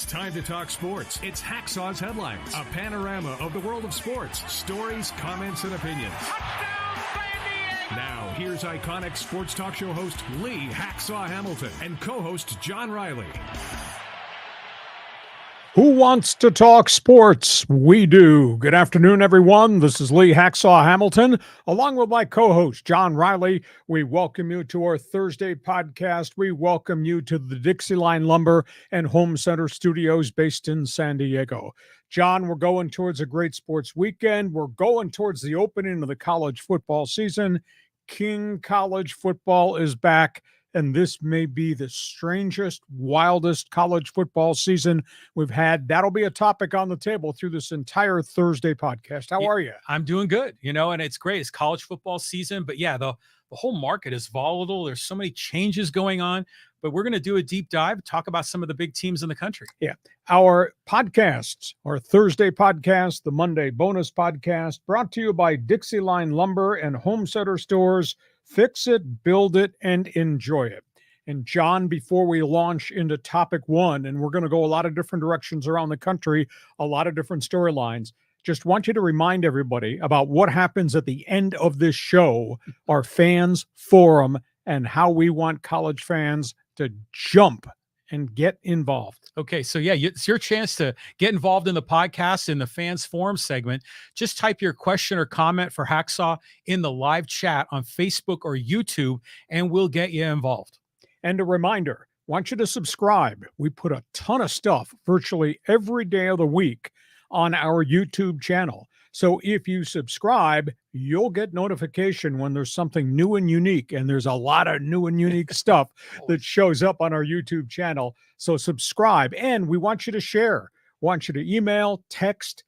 time to talk sports. It's Hacksaw's Headlines, a panorama of the world of sports, stories, comments, and opinions. Now, here's iconic sports talk show host Lee Hacksaw Hamilton and co-host John Riley. Who wants to talk sports? We do. Good afternoon, everyone. This is Lee Hacksaw Hamilton, along with my co-host, John Riley. We welcome you to our Thursday podcast. We welcome you to the Dixieline Lumber and Home Center Studios based in San Diego. John, we're going towards a great sports weekend. We're going towards the opening of the college football season. King College football is back. And this may be the strangest, wildest college football season we've had. That'll be a topic on the table through this entire Thursday podcast. How are you? I'm doing good, and it's great. It's college football season. But yeah, the whole market is volatile. There's so many changes going on. But we're going to do a deep dive, talk about some of the big teams in the country. Yeah. Our podcasts, our Thursday podcast, the Monday bonus podcast, brought to you by Dixieline Lumber and Home Center Stores. Fix it, build it, and enjoy it. And John, before we launch into topic one, and we're going to go a lot of different directions around the country, a lot of different storylines, just want you to remind everybody about what happens at the end of this show, our fans forum, and how we want college fans to jump and get involved. Okay, so yeah, it's your chance to get involved in the podcast in the fans forum segment. Just type your question or comment for Hacksaw in the live chat on Facebook or YouTube, and we'll get you involved. And a reminder, want you to subscribe. We put a ton of stuff virtually every day of the week on our YouTube channel. So if you subscribe, you'll get notification when there's something new and unique. And there's a lot of new and unique stuff that shows up on our YouTube channel. So subscribe. And we want you to share. Want you to email, text,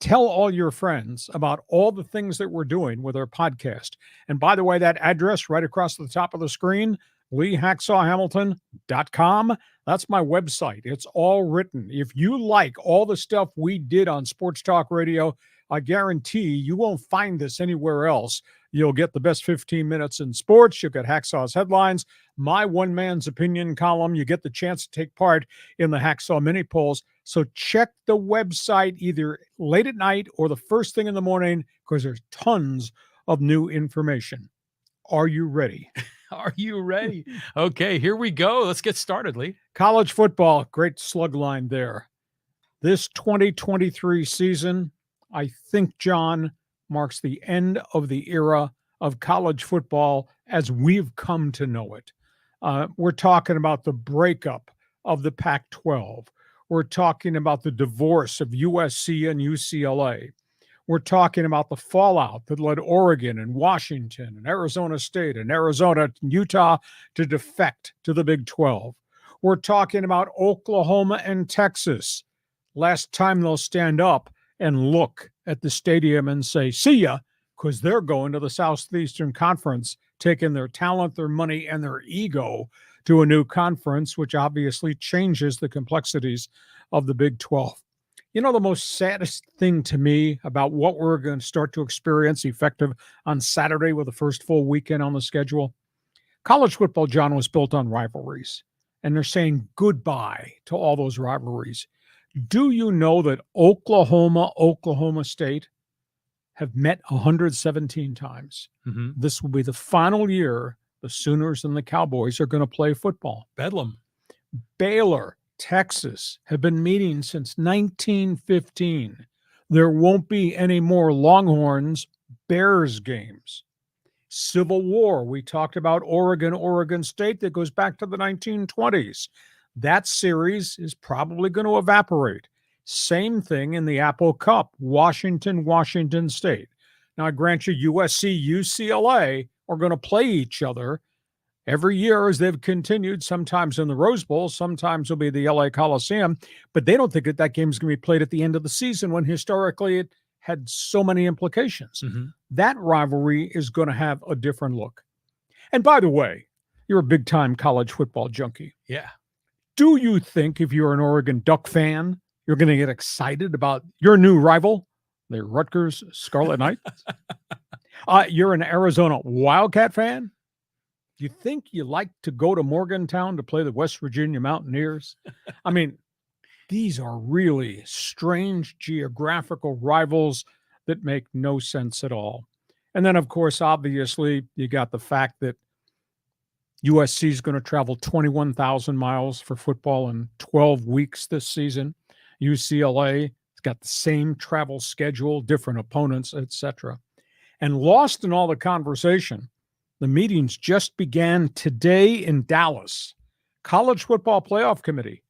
tell all your friends about all the things that we're doing with our podcast. And by the way, that address right across the top of the screen, LeeHacksawHamilton.com. That's my website. It's all written. If you like all the stuff we did on Sports Talk Radio, I guarantee you won't find this anywhere else. You'll get the best 15 minutes in sports. You'll get Hacksaw's Headlines, my one man's opinion column. You get the chance to take part in the Hacksaw mini polls. So check the website either late at night or the first thing in the morning, because there's tons of new information. Are you ready? Are you ready? Okay, here we go. Let's get started, Lee. College football, great slug line there. This 2023 season, I think, John, marks the end of the era of college football as we've come to know it. We're talking about the breakup of the Pac-12. We're talking about the divorce of USC and UCLA. We're talking about the fallout that led Oregon and Washington and Arizona State and Arizona and Utah to defect to the Big 12. We're talking about Oklahoma and Texas. Last time they'll stand up and look at the stadium and say, see ya, because they're going to the Southeastern Conference, taking their talent, their money, and their ego to a new conference, which obviously changes the complexities of the Big 12. You know, the most saddest thing to me about what we're going to start to experience effective on Saturday with the first full weekend on the schedule? College football, John, was built on rivalries, and they're saying goodbye to all those rivalries. Do you know that Oklahoma State have met 117 times? Mm-hmm. This will be the final year the Sooners and the Cowboys are going to play football. Bedlam. Baylor, Texas have been meeting since 1915. There won't be any more Longhorns Bears games. Civil War, we talked about Oregon State, that goes back to the 1920s. That series is probably going to evaporate. Same thing in the Apple Cup, Washington State. Now, I grant you, USC, UCLA are going to play each other every year as they've continued, sometimes in the Rose Bowl, sometimes it'll be the LA Coliseum, but they don't think that that game is going to be played at the end of the season when historically it had so many implications. Mm-hmm. That rivalry is going to have a different look. And by the way, you're a big-time college football junkie. Yeah. Do you think if you're an Oregon Duck fan, you're going to get excited about your new rival, the Rutgers Scarlet Knights? You're an Arizona Wildcat fan? Do you think you like to go to Morgantown to play the West Virginia Mountaineers? I mean, these are really strange geographical rivals that make no sense at all. And then, of course, obviously, you got the fact that USC is going to travel 21,000 miles for football in 12 weeks this season. UCLA has got the same travel schedule, different opponents, etc. And lost in all the conversation, the meetings just began today in Dallas. College Football Playoff Committee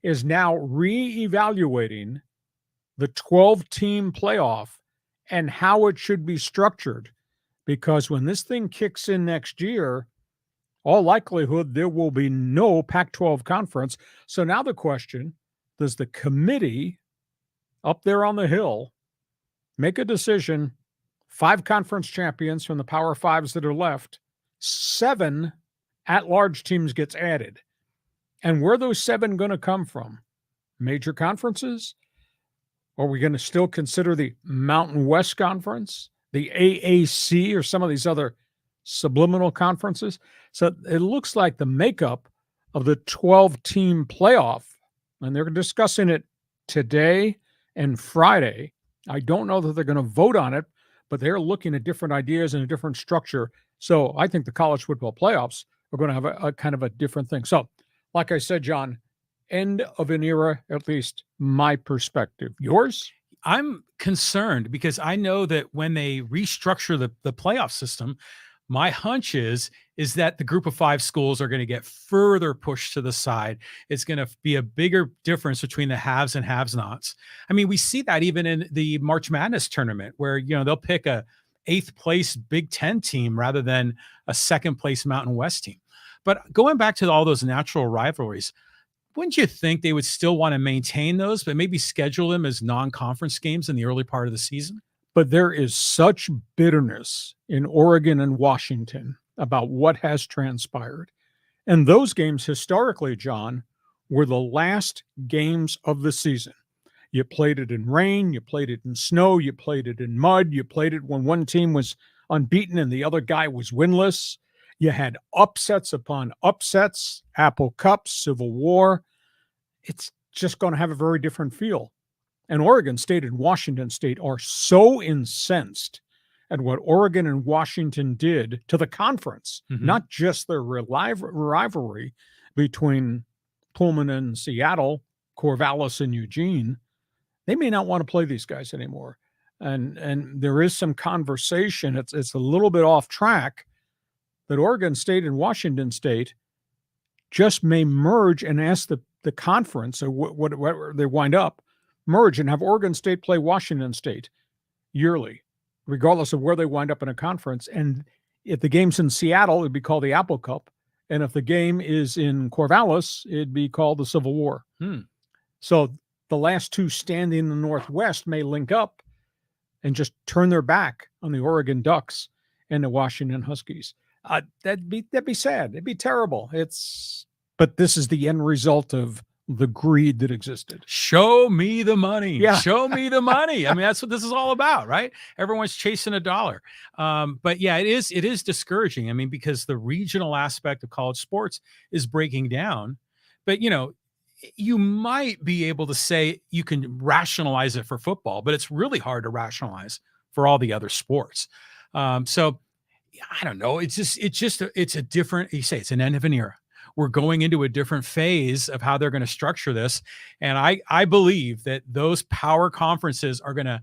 is now reevaluating the 12-team playoff and how it should be structured, because when this thing kicks in next year, all likelihood there will be no Pac-12 conference. So now the question, does the committee up there on the Hill make a decision, 5 conference champions from the Power Fives that are left, 7 at-large teams gets added? And where are those 7 going to come from? Major conferences? Are we going to still consider the Mountain West Conference, the AAC, or some of these other subliminal conferences? So it looks like the makeup of the 12-team playoff, and they're discussing it today and Friday. I don't know that they're going to vote on it, but they're looking at different ideas and a different structure. So I think the college football playoffs are going to have a kind of a different thing. So like I said, John, end of an era, at least my perspective. Yours? I'm concerned because I know that when they restructure the playoff system, my hunch is that the group of 5 schools are going to get further pushed to the side. It's going to be a bigger difference between the haves and have-nots. I mean, we see that even in the March Madness tournament where, they'll pick a 8th place Big Ten team rather than a 2nd place Mountain West team. But going back to all those natural rivalries, wouldn't you think they would still want to maintain those, but maybe schedule them as non-conference games in the early part of the season? But there is such bitterness in Oregon and Washington about what has transpired. And those games historically, John, were the last games of the season. You played it in rain, you played it in snow, you played it in mud, you played it when one team was unbeaten and the other guy was winless. You had upsets upon upsets, Apple Cups, Civil War. It's just going to have a very different feel. And Oregon State and Washington State are so incensed at what Oregon and Washington did to the conference, not just their rivalry between Pullman and Seattle, Corvallis and Eugene. They may not want to play these guys anymore. And there is some conversation, it's a little bit off track, that Oregon State and Washington State just may merge and ask the conference, or what they wind up, merge and have Oregon State play Washington State yearly, regardless of where they wind up in a conference. And if the game's in Seattle, it'd be called the Apple Cup. And if the game is in Corvallis, it'd be called the Civil War. So the last 2 standing in the Northwest may link up and just turn their back on the Oregon Ducks and the Washington Huskies. That'd be sad. It'd be terrible. But this is the end result of the greed that existed. Show me the money. Yeah. Show me the money. I mean, that's what this is all about, right? Everyone's chasing a dollar. But yeah, it is discouraging. I mean, because the regional aspect of college sports is breaking down. But, you might be able to say you can rationalize it for football, but it's really hard to rationalize for all the other sports. So I don't know. It's a different, you say it's an end of an era. We're going into a different phase of how they're going to structure this. And I believe that those power conferences are going to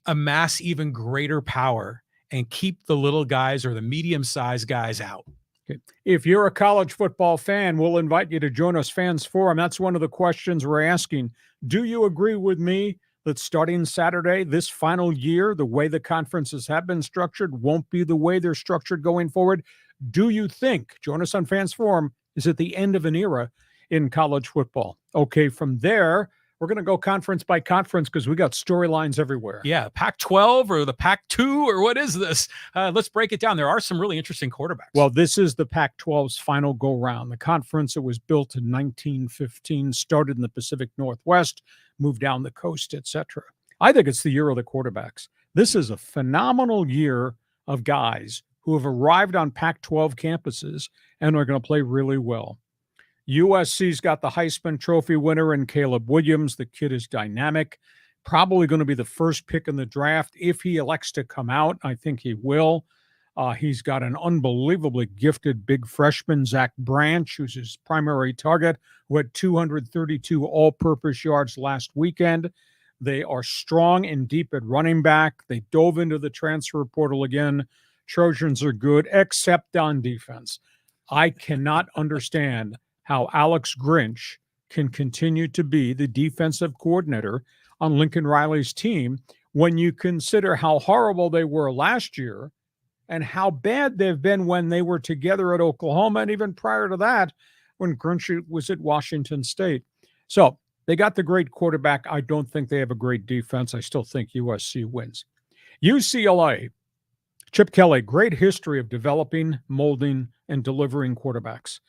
amass even greater power and keep the little guys or the medium-sized guys out. Okay. If you're a college football fan, we'll invite you to join us Fans Forum. That's one of the questions we're asking. Do you agree with me that starting Saturday, this final year, the way the conferences have been structured won't be the way they're structured going forward? Do you think, join us on Fans Forum, is at the end of an era in college football? Okay, from there, we're going to go conference by conference because we got storylines everywhere. Yeah, Pac-12 or the Pac-2 or what is this? Let's break it down. There are some really interesting quarterbacks. Well, this is the Pac-12's final go-round. The conference that was built in 1915, started in the Pacific Northwest, moved down the coast, etc. I think it's the year of the quarterbacks. This is a phenomenal year of guys who have arrived on Pac-12 campuses and are going to play really well. USC's got the Heisman Trophy winner in Caleb Williams. The kid is dynamic, probably going to be the first pick in the draft if he elects to come out. I think he will. He's got an unbelievably gifted big freshman, Zach Branch, who's his primary target, who had 232 all-purpose yards last weekend. They are strong and deep at running back. They dove into the transfer portal again. Trojans are good, except on defense. I cannot understand how Alex Grinch can continue to be the defensive coordinator on Lincoln Riley's team when you consider how horrible they were last year and how bad they've been when they were together at Oklahoma, and even prior to that, when Grinch was at Washington State. So they got the great quarterback. I don't think they have a great defense. I still think USC wins. UCLA, Chip Kelly, great history of developing, molding, and delivering quarterbacks.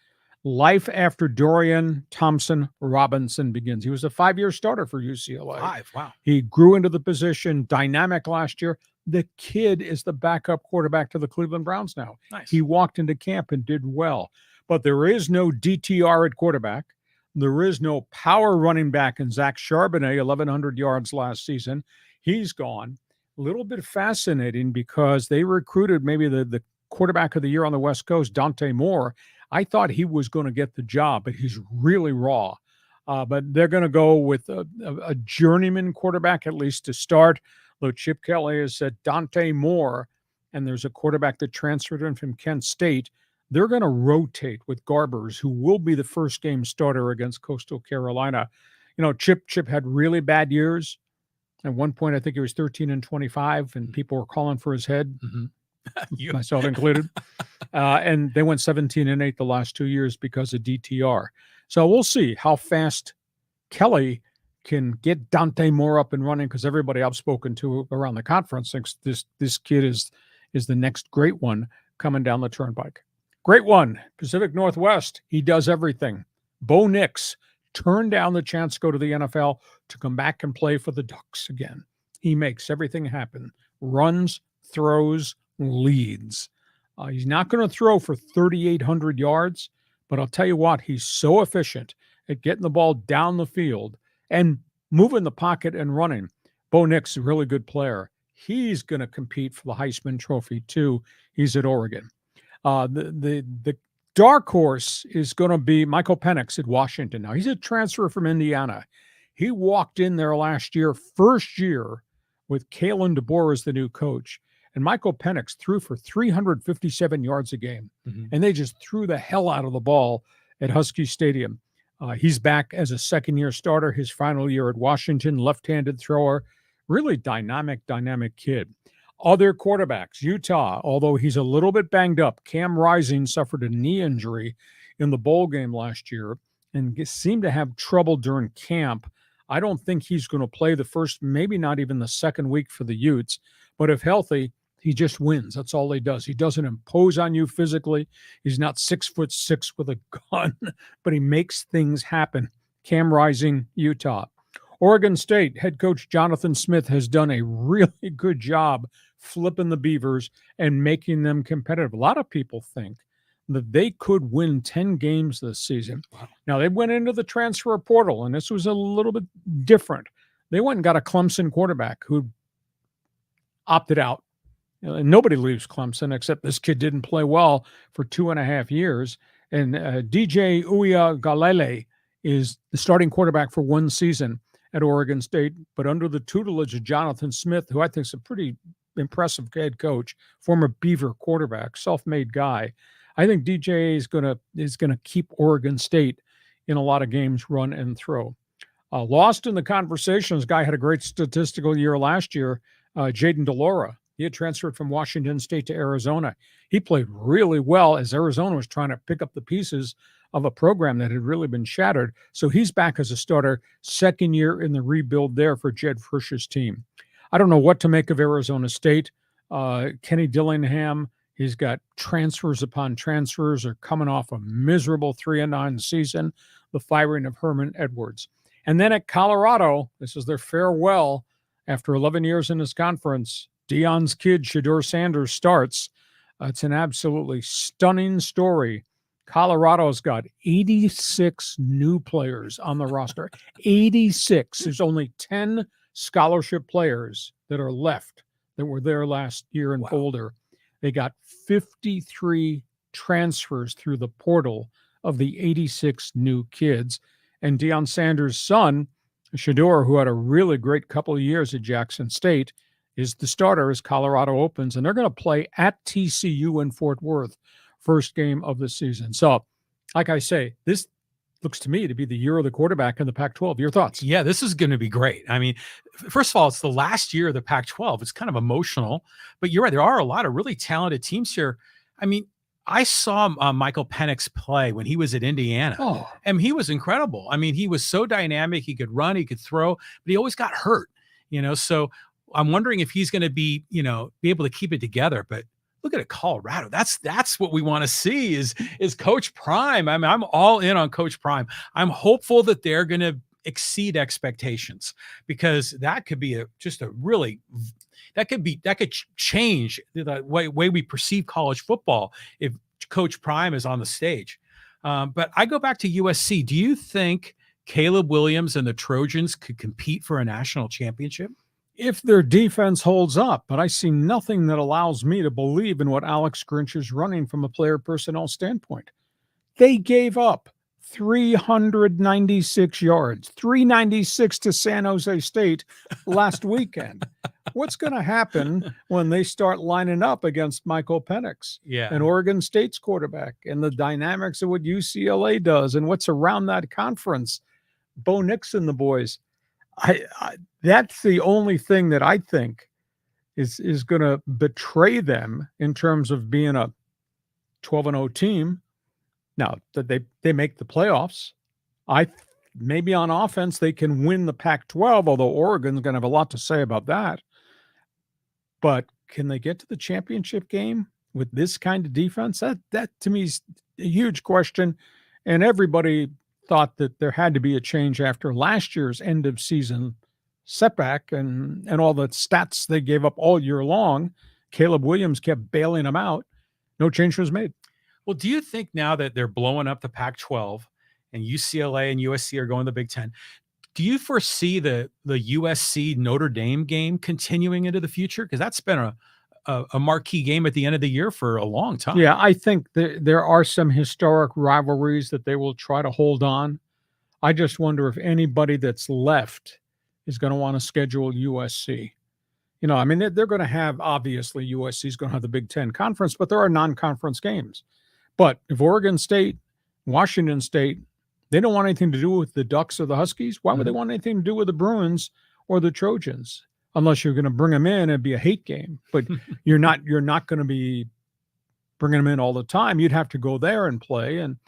Life after Dorian Thompson Robinson begins. He was a 5-year starter for UCLA. 5, wow. He grew into the position, dynamic last year. The kid is the backup quarterback to the Cleveland Browns now. Nice. He walked into camp and did well. But there is no DTR at quarterback. There is no power running back in Zach Charbonnet, 1,100 yards last season. He's gone. A little bit fascinating because they recruited maybe the quarterback of the year on the West Coast, Dante Moore. I thought he was going to get the job, but he's really raw. But they're going to go with a journeyman quarterback, at least to start. Though Chip Kelly has said Dante Moore, and there's a quarterback that transferred in from Kent State. They're going to rotate with Garbers, who will be the first game starter against Coastal Carolina. You know, Chip had really bad years. At one point, I think he was 13-25, and people were calling for his head. Mm-hmm. Myself included. And they went 17-8 the last 2 years because of DTR. So we'll see how fast Kelly can get Dante Moore up and running, because everybody I've spoken to around the conference thinks this kid is the next great one coming down the turnpike. Great one, Pacific Northwest. He does everything. Bonix turned down the chance to go to the NFL to come back and play for the Ducks again. He makes everything happen. Runs, throws, leads. He's not going to throw for 3,800 yards, but I'll tell you what, he's so efficient at getting the ball down the field and moving the pocket and running. Bo Nix, a really good player. He's going to compete for the Heisman Trophy too. He's at Oregon. The dark horse is going to be Michaelpenix at Washington. Now, he's a transfer from Indiana. He walked in there last year, first year, with Kalen DeBoer as the new coach. And Michaelpenix threw for 357 yards a game. Mm-hmm. And they just threw the hell out of the ball at Husky Stadium. He's back as a second-year starter, his final year at Washington, left-handed thrower, really dynamic kid. Other quarterbacks, Utah, although he's a little bit banged up, Cam Rising suffered a knee injury in the bowl game last year and seemed to have trouble during camp. I don't think he's going to play the first, maybe not even the second week for the Utes, but if healthy, he just wins. That's all he does. He doesn't impose on you physically. He's not 6'6" with a gun, but he makes things happen. Cam Rising, Utah. Oregon State head coach Jonathan Smith has done a really good job flipping the Beavers and making them competitive. A lot of people think that they could win 10 games this season. Wow. Now, they went into the transfer portal, and this was a little bit different. They went and got a Clemson quarterback who opted out. Nobody leaves Clemson except this kid didn't play well for 2.5 years. And DJ Uiagalelei is the starting quarterback for one season at Oregon State, but under the tutelage of Jonathan Smith, who I think is a pretty impressive head coach, former Beaver quarterback, self-made guy. I think DJ is gonna keep Oregon State in a lot of games, run and throw. Lost in the conversations, guy had a great statistical year last year, Jaden DeLaura. He had transferred from Washington State to Arizona. He played really well as Arizona was trying to pick up the pieces of a program that had really been shattered. So he's back as a starter, second year in the rebuild there for Jed Frisch's team. I don't know what to make of Arizona State. Kenny Dillingham, he's got transfers upon transfers, are coming off a miserable 3-9 season, the firing of Herman Edwards. And then at Colorado, this is their farewell after 11 years in this conference. Deion's kid, Shedeur Sanders, starts. It's an absolutely stunning story Colorado's got 86 new players on the roster. 86. There's only 10 scholarship players that are left that were there last year in Boulder. They got 53 transfers through the portal of the 86 new kids. And Deion Sanders' son, Shador, who had a really great couple of years at Jackson State, is the starter as Colorado opens. And they're going to play at TCU in Fort Worth, first game of the season. So, like I say, this looks to me to be the year of the quarterback in the Pac-12. Your thoughts? Yeah, this is going to be great. I mean, first of all, it's the last year of the Pac-12. It's kind of emotional, but you're right. There are a lot of really talented teams here. I mean, I saw Michael Penix play when he was at Indiana, and he was incredible. I mean, he was so dynamic. He could run, he could throw, but he always got hurt, so I'm wondering if he's going to be able to keep it together. But look at Colorado. That's what we want to see is Coach Prime. I mean, I'm all in on Coach Prime. I'm hopeful that they're going to exceed expectations, because that could be that could change the way we perceive college football if Coach Prime is on the stage. But I go back to USC. Do you think Caleb Williams and the Trojans could compete for a national championship? If their defense holds up, but I see nothing that allows me to believe in what Alex Grinch is running from a player personnel standpoint. They gave up 396 yards, 396 to San Jose State last weekend. What's going to happen when they start lining up against Michael Penix and Oregon State's quarterback, and the dynamics of what UCLA does and what's around that conference? Bonix and the boys. That's the only thing that I think is going to betray them in terms of being a 12-0 team. Now that they make the playoffs, maybe on offense they can win the Pac-12, although Oregon's going to have a lot to say about that. But can they get to the championship game with this kind of defense? That to me is a huge question. And everybody thought that there had to be a change after last year's end of season setback and all the stats they gave up all year long. Caleb Williams kept bailing them out. No change was made. Well, do you think now that they're blowing up the Pac-12 and UCLA and USC are going to the Big Ten, do you foresee the USC Notre Dame game continuing into the future? Because that's been a marquee game at the end of the year for a long time. Yeah, I think there are some historic rivalries that they will try to hold on. I just wonder if anybody that's left is going to want to schedule USC. I mean, they're going to have, obviously, USC is going to have the Big Ten conference, but there are non-conference games. But if Oregon State, Washington State, they don't want anything to do with the Ducks or the Huskies, why would they want anything to do with the Bruins or the Trojans? Unless you're going to bring them in, it'd be a hate game. But you're not going to be bringing them in all the time. You'd have to go there and play. And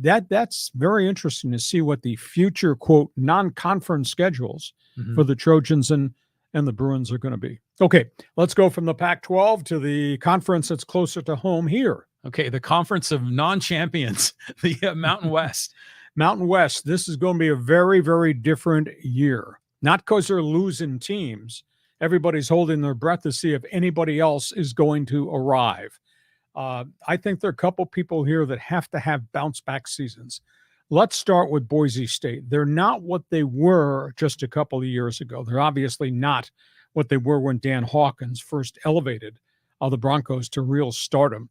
that's very interesting to see what the future, quote, non-conference schedules for the Trojans and the Bruins are going to be. Okay, let's go from the Pac-12 to the conference that's closer to home here. Okay, the conference of non-champions, the Mountain West. Mountain West, this is going to be a very, very different year. Not because they're losing teams. Everybody's holding their breath to see if anybody else is going to arrive. I think there are a couple people here that have to have bounce-back seasons. Let's start with Boise State. They're not what they were just a couple of years ago. They're obviously not what they were when Dan Hawkins first elevated the Broncos to real stardom.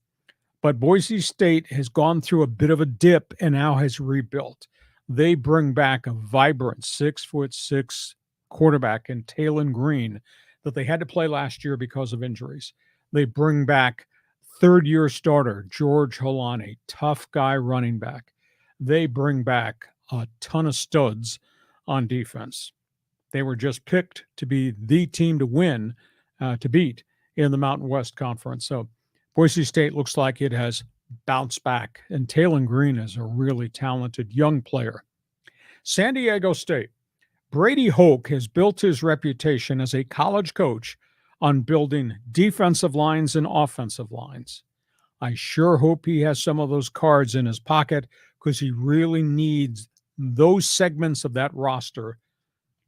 But Boise State has gone through a bit of a dip and now has rebuilt. They bring back a vibrant 6'6" quarterback in Talon Green that they had to play last year because of injuries. They bring back third-year starter George Holani, tough guy running back. They bring back a ton of studs on defense. They were just picked to be the team to win, to beat in the Mountain West Conference. So Boise State looks like it has bounced back, and Talon Green is a really talented young player. San Diego State. Bradyhoke has built his reputation as a college coach on building defensive lines and offensive lines. I sure hope he has some of those cards in his pocket, because he really needs those segments of that roster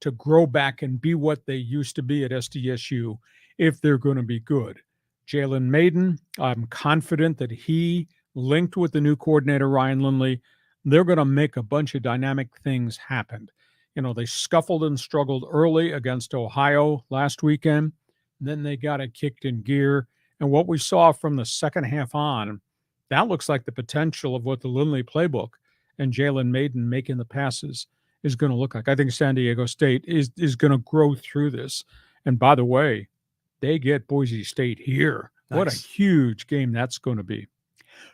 to grow back and be what they used to be at SDSU if they're going to be good. Jalen Maiden, I'm confident that he linked with the new coordinator, Ryan Lindley. They're going to make a bunch of dynamic things happen. They scuffled and struggled early against Ohio last weekend. Then they got it kicked in gear. And what we saw from the second half on, that looks like the potential of what the Lindley playbook and Jalen Maiden making the passes is going to look like. I think San Diego State is going to grow through this. And by the way, they get Boise State here. Nice. What a huge game that's going to be.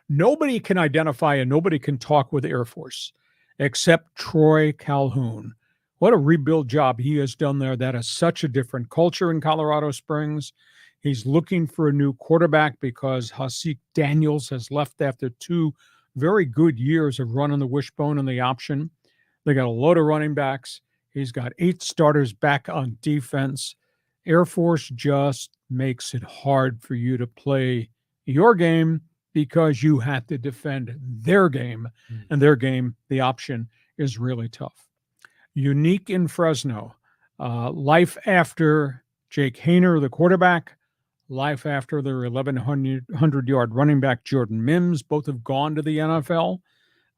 Nobody can identify and nobody can talk with Air Force except Troy Calhoun. What a rebuild job he has done there. That is such a different culture in Colorado Springs. He's looking for a new quarterback because Hasik Daniels has left after 2 very good years of running the wishbone and the option. They got a load of running backs. He's got 8 starters back on defense. Air Force just makes it hard for you to play your game because you have to defend their game. And their game, the option, is really tough. Unique in Fresno. Life after Jake Haener, the quarterback. Life after their 1,100-yard running back, Jordan Mims. Both have gone to the NFL.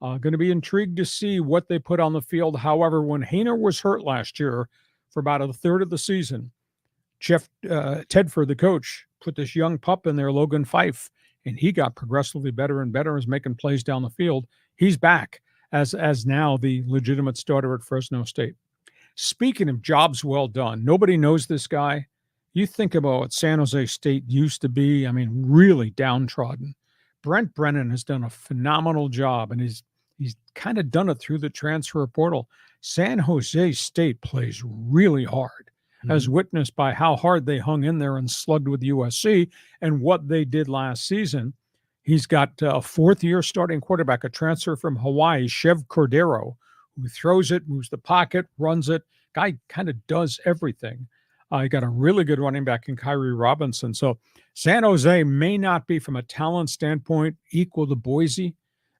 Going to be intrigued to see what they put on the field. However, when Haener was hurt last year for about a third of the season, Tedford, the coach, put this young pup in there, Logan Fife, and he got progressively better and better, is making plays down the field. He's back as now the legitimate starter at Fresno State. Speaking of jobs well done, nobody knows this guy. You think about what San Jose State used to be, really downtrodden. Brent Brennan has done a phenomenal job, and he's kind of done it through the transfer portal. San Jose State plays really hard, as witnessed by how hard they hung in there and slugged with USC and what they did last season. He's got a 4th-year starting quarterback, a transfer from Hawaii, Chev Cordero, who throws it, moves the pocket, runs it. Guy kind of does everything. You got a really good running back in Kyrie Robinson. So San Jose may not be, from a talent standpoint, equal to Boise,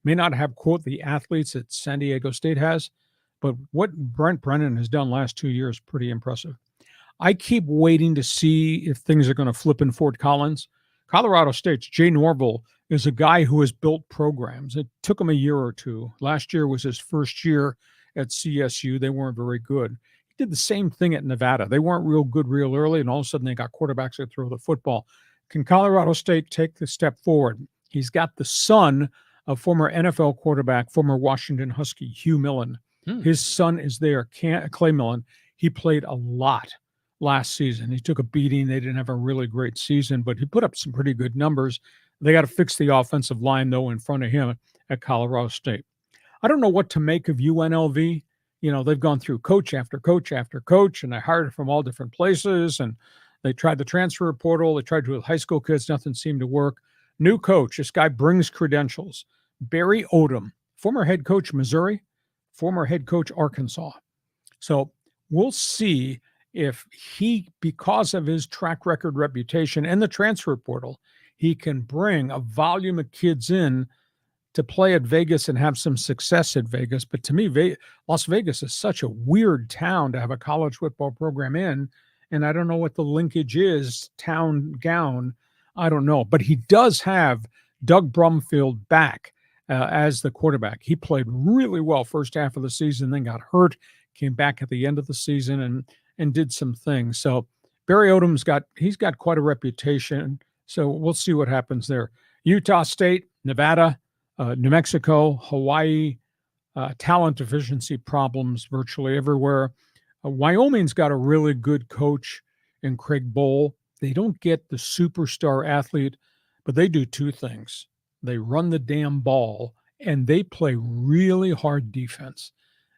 may not have, quote, the athletes that San Diego State has, but what Brent Brennan has done last 2 years, pretty impressive. I keep waiting to see if things are going to flip in Fort Collins. Colorado State's Jay Norville is a guy who has built programs. It took him a year or two. Last year was his first year at CSU. They weren't very good. He did the same thing at Nevada. They weren't real good real early, and all of a sudden they got quarterbacks that throw the football. Can Colorado State take the step forward? He's got the son of former NFL quarterback, former Washington Husky, Hugh Millen. His son is there, Clay Millen. He played a lot last season. He took a beating. They didn't have a really great season, but he put up some pretty good numbers. They got to fix the offensive line, though, in front of him at Colorado State. I don't know what to make of UNLV. They've gone through coach after coach after coach, and they hired from all different places, and they tried the transfer portal. They tried to with high school kids. Nothing seemed to work. New coach. This guy brings credentials. Barry Odom, former head coach Missouri, former head coach Arkansas. So we'll see if he, because of his track record, reputation, and the transfer portal, he can bring a volume of kids in to play at Vegas and have some success at Vegas. But to me, Las Vegas is such a weird town to have a college football program in, and I don't know what the linkage is, town gown, I don't know. But he does have Doug Brumfield back as the quarterback. He played really well first half of the season, then got hurt, came back at the end of the season and did some things. So Barry Odom's got quite a reputation. So we'll see what happens there. Utah State, Nevada, New Mexico, Hawaii, talent deficiency problems virtually everywhere. Wyoming's got a really good coach in Craig Bowl. They don't get the superstar athlete, but they do 2 things. They run the damn ball, and they play really hard defense.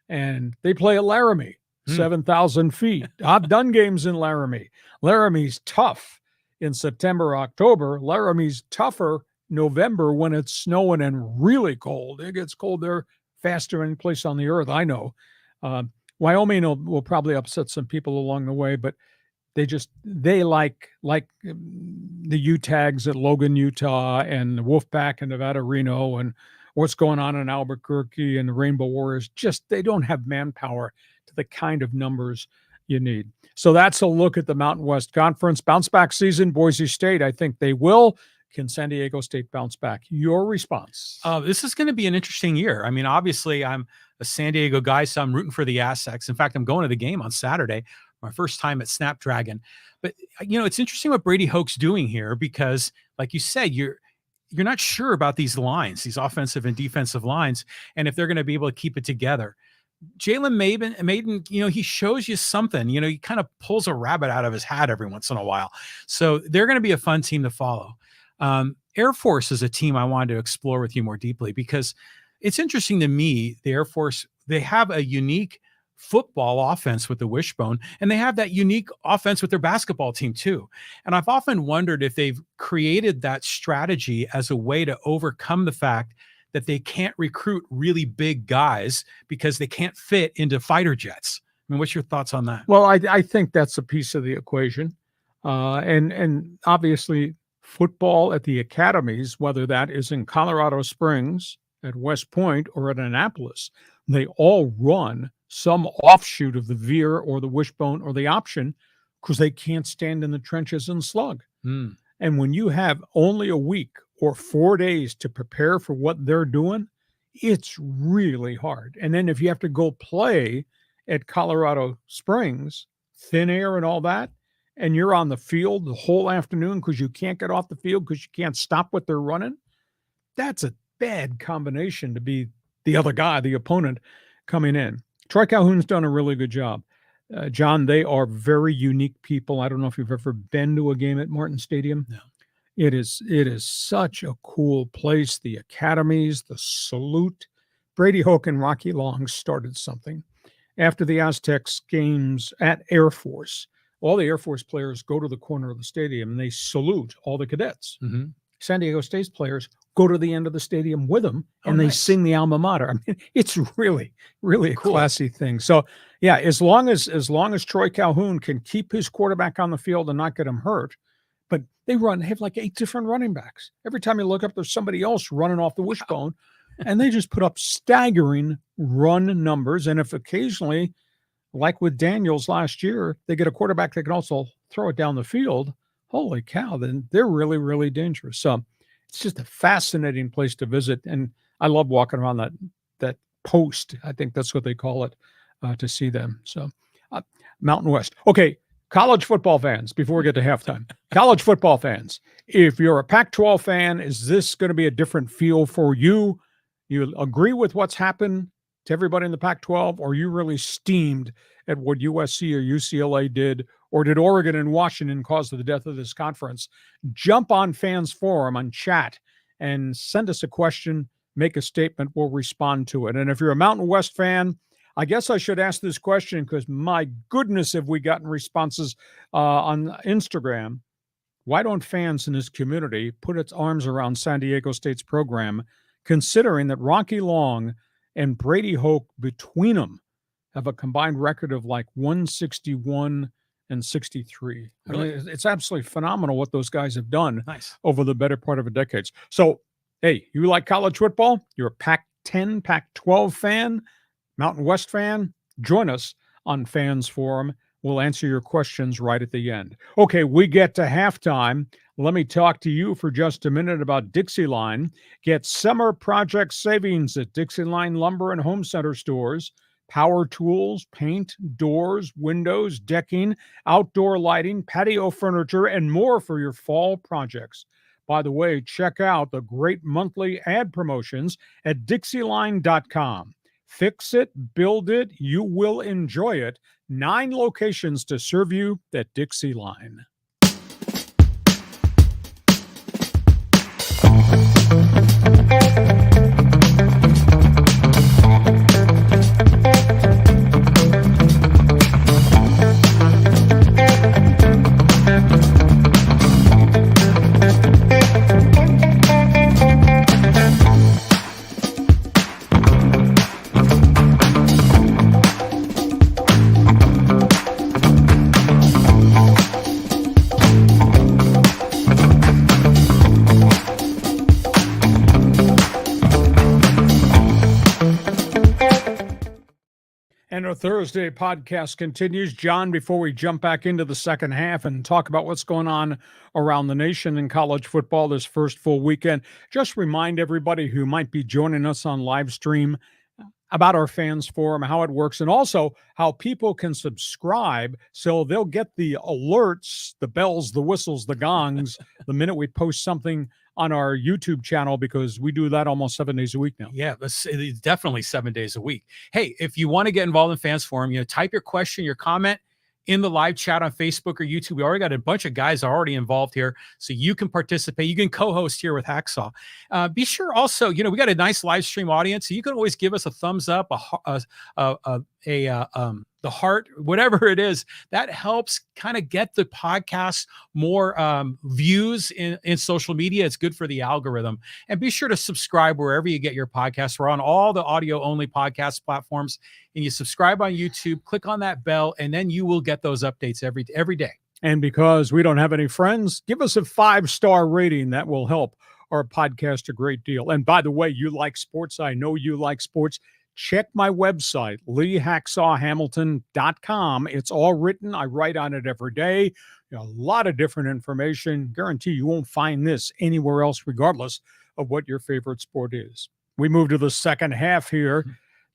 And they play at Laramie, 7,000 feet. I've done games in Laramie. Laramie's tough in September, October. Laramie's tougher November when it's snowing and really cold. It gets cold there faster than any place on the earth, I know. Wyoming will probably upset some people along the way, but they like the U-Tags at Logan, Utah, and the Wolfpack and Nevada, Reno, and what's going on in Albuquerque and the Rainbow Warriors. Just they don't have manpower to the kind of numbers you need. So that's a look at the Mountain West Conference. Bounce back season, Boise State, I think they will Can San Diego State bounce back? Your response? This is going to be an interesting year. I mean, obviously, I'm a San Diego guy, so I'm rooting for the Aztecs. In fact, I'm going to the game on Saturday, my first time at Snapdragon. But, it's interesting what bradyhoke's doing here because, like you said, you're not sure about these lines, these offensive and defensive lines, and if they're going to be able to keep it together. Jalen Maiden, he shows you something. He kind of pulls a rabbit out of his hat every once in a while. So they're going to be a fun team to follow. Air Force is a team I wanted to explore with you more deeply because it's interesting to me, the Air Force, they have a unique football offense with the wishbone, and they have that unique offense with their basketball team too. And I've often wondered if they've created that strategy as a way to overcome the fact that they can't recruit really big guys because they can't fit into fighter jets. I mean, what's your thoughts on that? Well, I think that's a piece of the equation. And obviously football at the academies, whether that is in Colorado Springs, at West Point, or at Annapolis, they all run some offshoot of the veer or the wishbone or the option because they can't stand in the trenches and slug. Mm. And when you have only a week or 4 days to prepare for what they're doing, it's really hard. And then if you have to go play at Colorado Springs, thin air and all that, and you're on the field the whole afternoon because you can't get off the field because you can't stop what they're running, that's a bad combination to be the other guy, the opponent coming in. Troy Calhoun's done a really good job. John, they are very unique people. I don't know if you've ever been to a game at Martin Stadium. No. It is such a cool place. The academies, the salute. Bradyhoke and Rocky Long started something. After the Aztecs games at Air Force, all the Air Force players go to the corner of the stadium and they salute all the cadets. Mm-hmm. San Diego State's players go to the end of the stadium with them and they nice. sing the alma mater. I mean, it's really, really a Cool. classy thing. So yeah, as long as Troy Calhoun can keep his quarterback on the field and not get him hurt, but they have like 8 different running backs. Every time you look up, there's somebody else running off the wishbone, and they just put up staggering run numbers. And if occasionally, like with Daniels last year, they get a quarterback that can also throw it down the field, holy cow, then they're really, really dangerous. So it's just a fascinating place to visit. And I love walking around that post. I think that's what they call it, to see them. So Mountain West. Okay. College football fans, before we get to halftime, college football fans, if you're a Pac-12 fan, is this going to be a different feel for you? You agree with what's happened to everybody in the Pac-12, or are you really steamed at what USC or UCLA did, or did Oregon and Washington cause the death of this conference? Jump on Fans Forum on chat and send us a question, make a statement, we'll respond to it. And if you're a Mountain West fan, I guess I should ask this question because my goodness, have we gotten responses on Instagram. Why don't fans in this community put its arms around San Diego State's program, considering that Rocky Long and bradyhoke between them have a combined record of like 161 and 63. Really? I mean, it's absolutely phenomenal what those guys have done Nice. over the better part of a decade. So, hey, you like college football? You're a Pac-10, Pac-12 fan, Mountain West fan? Join us on Fans Forum. We'll answer your questions right at the end. Okay, we get to halftime. Let me talk to you for just a minute about Dixie Line. Get summer project savings at Dixie Line Lumber and Home Center stores. Power tools, paint, doors, windows, decking, outdoor lighting, patio furniture, and more for your fall projects. By the way, check out the great monthly ad promotions at dixieline.com. Fix it, build it, you will enjoy it. 9 locations to serve you at Dixie Line. And our Thursday podcast continues. John, before we jump back into the second half and talk about what's going on around the nation in college football this first full weekend, just remind everybody who might be joining us on live stream about our fans forum, how it works, and also how people can subscribe so they'll get the alerts, the bells, the whistles, the gongs, the minute we post something on our YouTube channel, because we do that almost 7 days a week now. Yeah, it's definitely 7 days a week. Hey, if you want to get involved in Fans Forum, type your question, your comment in the live chat on Facebook or YouTube. We already got a bunch of guys already involved here, so you can participate. You can co-host here with Hacksaw. Be sure also, we got a nice live stream audience, so you can always give us a thumbs up, the heart, whatever it is. That helps kind of get the podcast more views in social media. It's good for the algorithm. And be sure to subscribe wherever you get your podcasts. We're on all the audio-only podcast platforms. And you subscribe on YouTube, click on that bell, and then you will get those updates every day. And because we don't have any friends, give us a 5-star rating. That will help our podcast a great deal. And by the way, you like sports. I know you like sports. Check my website, leehacksawhamilton.com. It's all written. I write on it every day. A lot of different information. Guarantee you won't find this anywhere else, regardless of what your favorite sport is. We move to the second half here.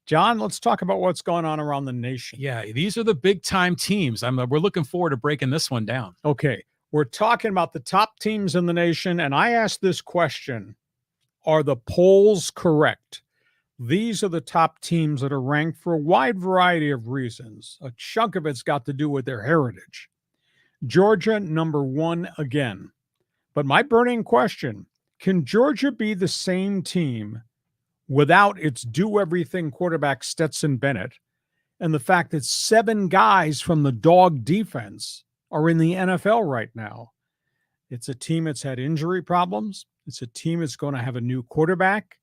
John, let's talk about what's going on around the nation. Yeah, these are the big-time teams. We're looking forward to breaking this one down. Okay, we're talking about the top teams in the nation, and I asked this question: are the polls correct? These are the top teams that are ranked for a wide variety of reasons. A chunk of it's got to do with their heritage. Georgia, number 1 again. But my burning question: can Georgia be the same team without its do-everything quarterback Stetson Bennett and the fact that 7 guys from the dog defense are in the NFL right now? It's a team that's had injury problems. It's a team that's going to have a new quarterback.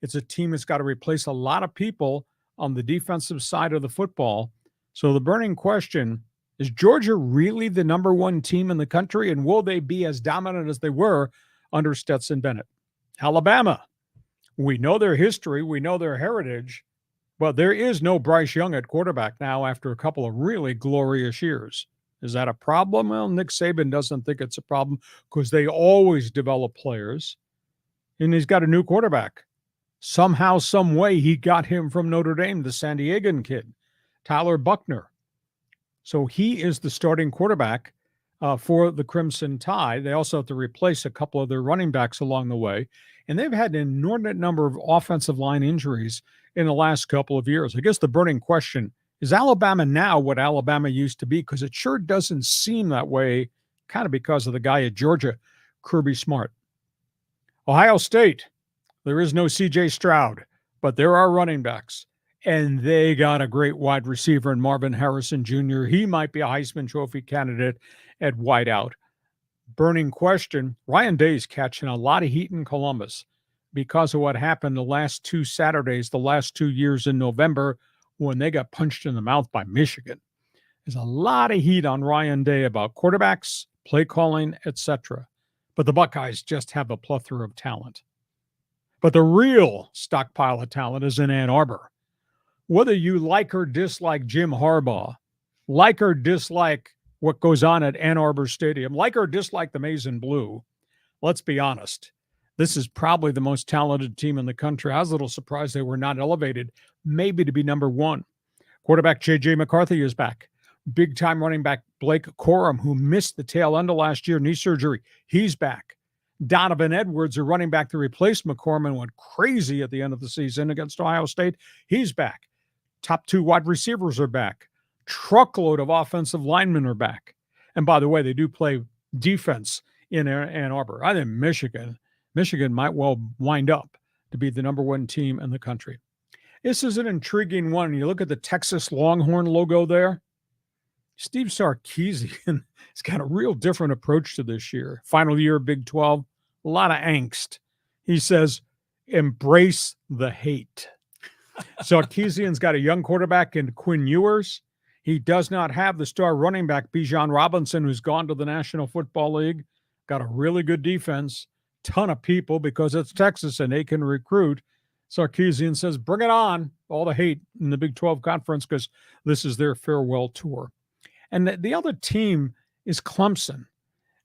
It's a team that's got to replace a lot of people on the defensive side of the football. So the burning question: is Georgia really the number 1 team in the country, and will they be as dominant as they were under Stetson Bennett? Alabama, we know their history, we know their heritage, but there is no Bryce Young at quarterback now after a couple of really glorious years. Is that a problem? Well, Nick Saban doesn't think it's a problem because they always develop players, and he's got a new quarterback. Somehow, some way, he got him from Notre Dame, the San Diegan kid, Tyler Buckner. So he is the starting quarterback for the Crimson Tide. They also have to replace a couple of their running backs along the way. And they've had an inordinate number of offensive line injuries in the last couple of years. I guess the burning question: is Alabama now what Alabama used to be? Because it sure doesn't seem that way, kind of because of the guy at Georgia, Kirby Smart. Ohio State. There is no C.J. Stroud, but there are running backs, and they got a great wide receiver in Marvin Harrison Jr. He might be a Heisman Trophy candidate at wideout. Burning question: Ryan Day's catching a lot of heat in Columbus because of what happened the last 2 Saturdays, the last 2 years in November, when they got punched in the mouth by Michigan. There's a lot of heat on Ryan Day about quarterbacks, play calling, etc. But the Buckeyes just have a plethora of talent. But the real stockpile of talent is in Ann Arbor. Whether you like or dislike Jim Harbaugh, like or dislike what goes on at Ann Arbor Stadium, like or dislike the Maize and Blue, let's be honest, this is probably the most talented team in the country. I was a little surprised they were not elevated, maybe to be number 1. Quarterback J.J. McCarthy is back. Big-time running back Blake Corum, who missed the tail end of last year, knee surgery, he's back. Donovan Edwards, a running back to replace McCormick, went crazy at the end of the season against Ohio State. He's back. Top 2 wide receivers are back. Truckload of offensive linemen are back. And by the way, they do play defense in Ann Arbor. I think Michigan might well wind up to be the number 1 team in the country. This is an intriguing one. You look at the Texas Longhorn logo there. Steve Sarkisian has got a real different approach to this year. Final year of Big 12, a lot of angst. He says, embrace the hate. Sarkisian's got a young quarterback in Quinn Ewers. He does not have the star running back, Bijan Robinson, who's gone to the National Football League. Got a really good defense, ton of people because it's Texas and they can recruit. Sarkisian says, bring it on. All the hate in the Big 12 conference because this is their farewell tour. And the other team is Clemson.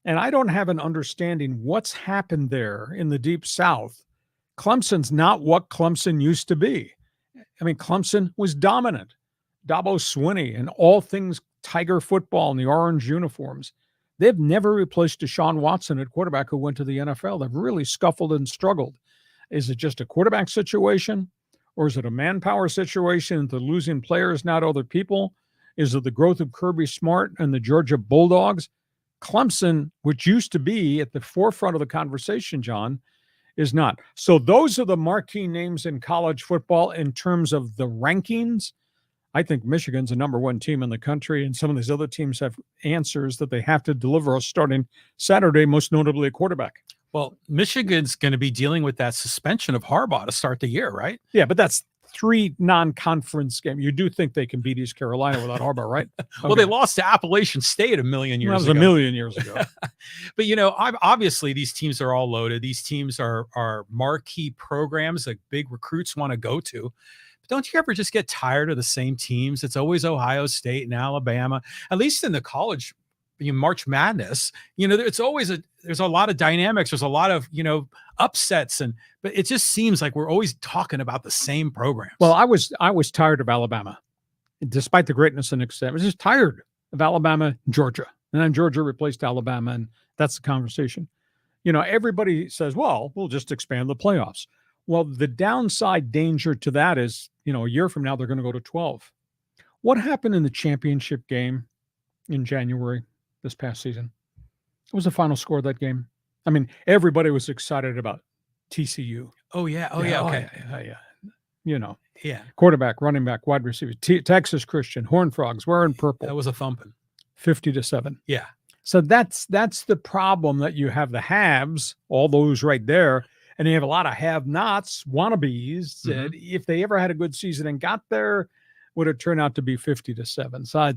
And I don't have an understanding what's happened there in the Deep South. Clemson's not what Clemson used to be. I mean, Clemson was dominant. Dabo Swinney and all things Tiger football and the orange uniforms. They've never replaced Deshaun Watson at quarterback who went to the NFL. They've really scuffled and struggled. Is it just a quarterback situation? Or is it a manpower situation? The losing players, not other people? Is it the growth of Kirby Smart and the Georgia Bulldogs? Clemson, which used to be at the forefront of the conversation, John, is not. So those are the marquee names in college football in terms of the rankings. I think Michigan's the number one team in the country, and some of these other teams have answers that they have to deliver starting Saturday, most notably a quarterback. Well, Michigan's going to be dealing with that suspension of Harbaugh to start the year, right? Yeah, but that's 3 non-conference games. You do think they can beat East Carolina without Harbaugh, right? Well, they lost to Appalachian State a million years ago. That was a million years ago. But, you know, obviously these teams are all loaded. These teams are marquee programs that big recruits want to go to. But don't you ever just get tired of the same teams? It's always Ohio State and Alabama, at least in the college March Madness. You know, there's a lot of dynamics. There's a lot of, you know, upsets, but it just seems like we're always talking about the same programs. Well, I was tired of Alabama, despite the greatness and extent. I was just tired of Alabama, Georgia, and then Georgia replaced Alabama, and that's the conversation. You know, everybody says, "Well, we'll just expand the playoffs." Well, the downside danger to that is, you know, a year from now they're going to go to 12. What happened in the championship game in January this past season? What was the final score of that game? I mean, everybody was excited about TCU. Oh, yeah. Okay. Yeah. You know. Yeah. Quarterback, running back, wide receiver. Texas Christian, Horned Frogs, wearing purple. That was a thumping. 50-7. Yeah. So that's the problem, that you have the haves, all those right there, and you have a lot of have-nots, wannabes. Mm-hmm. If they ever had a good season and got there, would it turn out to be 50-7? So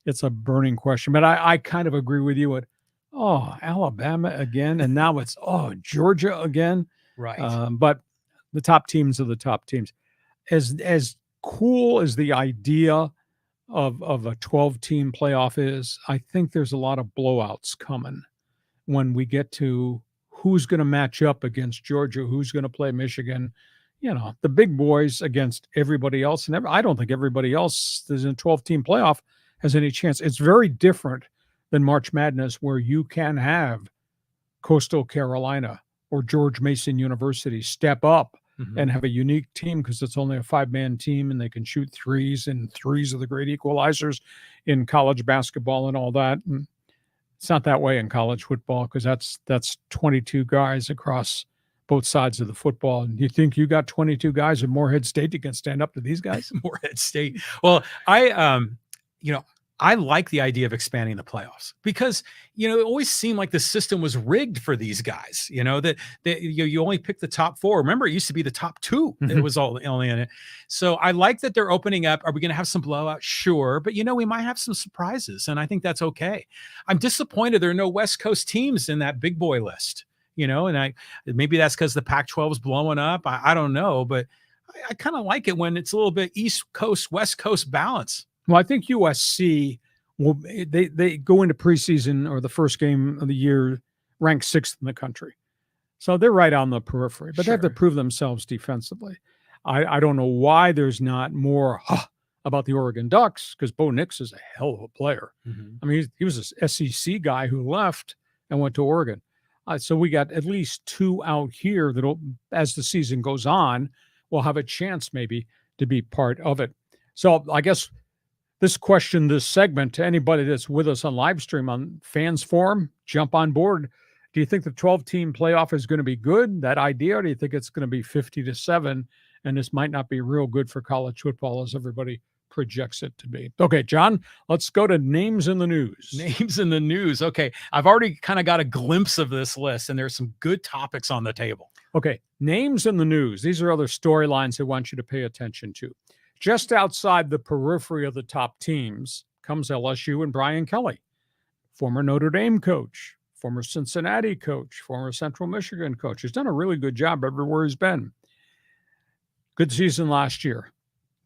it's a burning question. But I kind of agree with you. Alabama again, and now it's Georgia again. Right. But the top teams are the top teams. As cool as the idea of a 12-team playoff is, I think there's a lot of blowouts coming when we get to who's going to match up against Georgia, who's going to play Michigan. You know, the big boys against everybody else. And I don't think everybody else that's in a 12-team playoff has any chance. It's very different than March Madness, where you can have Coastal Carolina or George Mason University step up and have a unique team because it's only a 5-man team and they can shoot threes, and threes are the great equalizers in college basketball and all that. And it's not that way in college football because that's 22 guys across both sides of the football. And you think you got 22 guys at Morehead State that can stand up to these guys? Morehead State. Well, I like the idea of expanding the playoffs because, you know, it always seemed like the system was rigged for these guys, you know, that you only pick the top 4. Remember, it used to be the top 2. It was only in it. So I like that they're opening up. Are we going to have some blowouts? Sure. But, you know, we might have some surprises, and I think that's okay. I'm disappointed there are no West Coast teams in that big boy list, you know, and maybe that's because the Pac-12 is blowing up. I don't know, but I kind of like it when it's a little bit East Coast, West Coast balance. Well, I think USC they go into preseason or the first game of the year ranked 6th in the country. So they're right on the periphery, but They have to prove themselves defensively. I don't know why there's not more about the Oregon Ducks, because bonix is a hell of a player. I mean, he was an SEC guy who left and went to Oregon. So we got at least 2 out here that, as the season goes on, will have a chance maybe to be part of it. So I guess this segment, to anybody that's with us on live stream on Fans Forum, jump on board. Do you think the 12-team playoff is going to be good, that idea, or do you think it's going to be 50-7, and this might not be real good for college football as everybody projects it to be? Okay, John, let's go to names in the news. Names in the news. Okay, I've already kind of got a glimpse of this list, and there's some good topics on the table. Okay, names in the news. These are other storylines I want you to pay attention to. Just outside the periphery of the top teams comes LSU and Brian Kelly, former Notre Dame coach, former Cincinnati coach, former Central Michigan coach. He's done a really good job everywhere he's been. Good season last year,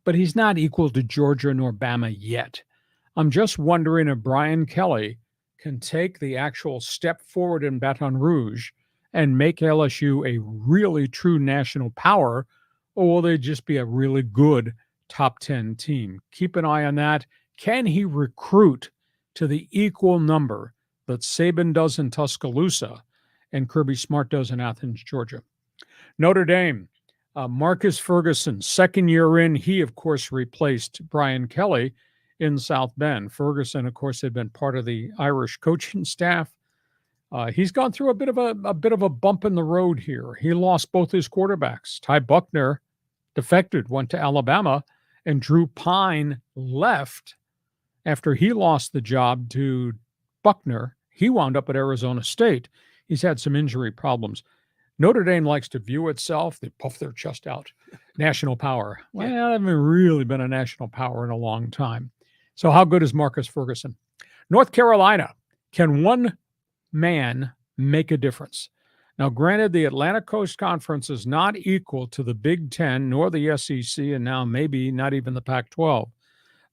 but he's not equal to Georgia nor Bama yet. I'm just wondering if Brian Kelly can take the actual step forward in Baton Rouge and make LSU a really true national power, or will they just be a really good top 10 team? Keep an eye on that. Can he recruit to the equal number that Saban does in Tuscaloosa and Kirby Smart does in Athens, Georgia? Notre Dame, Marcus Ferguson, second year in, he, of course, replaced Brian Kelly in South Bend. Ferguson, of course, had been part of the Irish coaching staff. He's gone through a bit of a bump in the road here. He lost both his quarterbacks. Ty Buckner defected, went to Alabama, and Drew Pine left after he lost the job to Buckner. He wound up at Arizona State. He's had some injury problems. Notre Dame likes to view itself, they puff their chest out, national power. Well, they haven't really been a national power in a long time. So how good is Marcus Ferguson? North Carolina, can one man make a difference? Now, granted, the Atlantic Coast Conference is not equal to the Big Ten nor the SEC, and now maybe not even the Pac-12.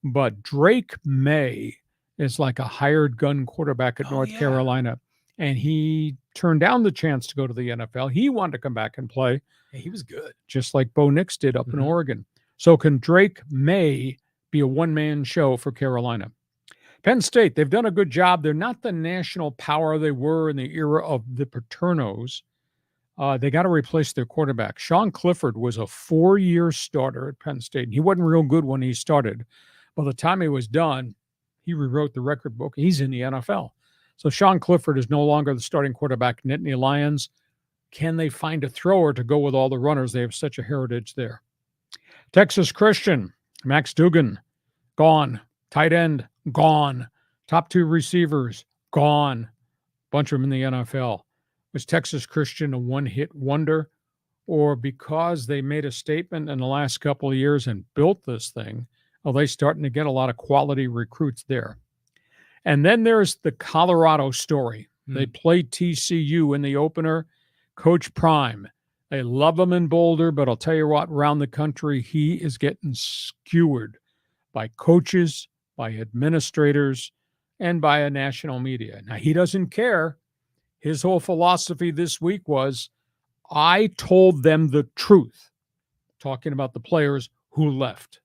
But Drake May is like a hired gun quarterback at North Carolina, and he turned down the chance to go to the NFL. He wanted to come back and play. He was good. Just like bonix did up in Oregon. So can Drake May be a one-man show for Carolina? Penn State, they've done a good job. They're not the national power they were in the era of the Paternos. They got to replace their quarterback. Sean Clifford was a 4-year starter at Penn State. He wasn't real good when he started. By the time he was done, he rewrote the record book. He's in the NFL. So Sean Clifford is no longer the starting quarterback. Nittany Lions, can they find a thrower to go with all the runners? They have such a heritage there. Texas Christian, Max Duggan, gone. Tight end, gone. Top 2 receivers, gone. Bunch of them in the NFL. Was Texas Christian a one-hit wonder? Or because they made a statement in the last couple of years and built this thing, are they starting to get a lot of quality recruits there? And then there's the Colorado story. They played TCU in the opener. Coach Prime, they love him in Boulder, but I'll tell you what, around the country, he is getting skewered by coaches, by administrators, and by a national media. Now, he doesn't care. His whole philosophy this week was, I told them the truth, talking about the players who left.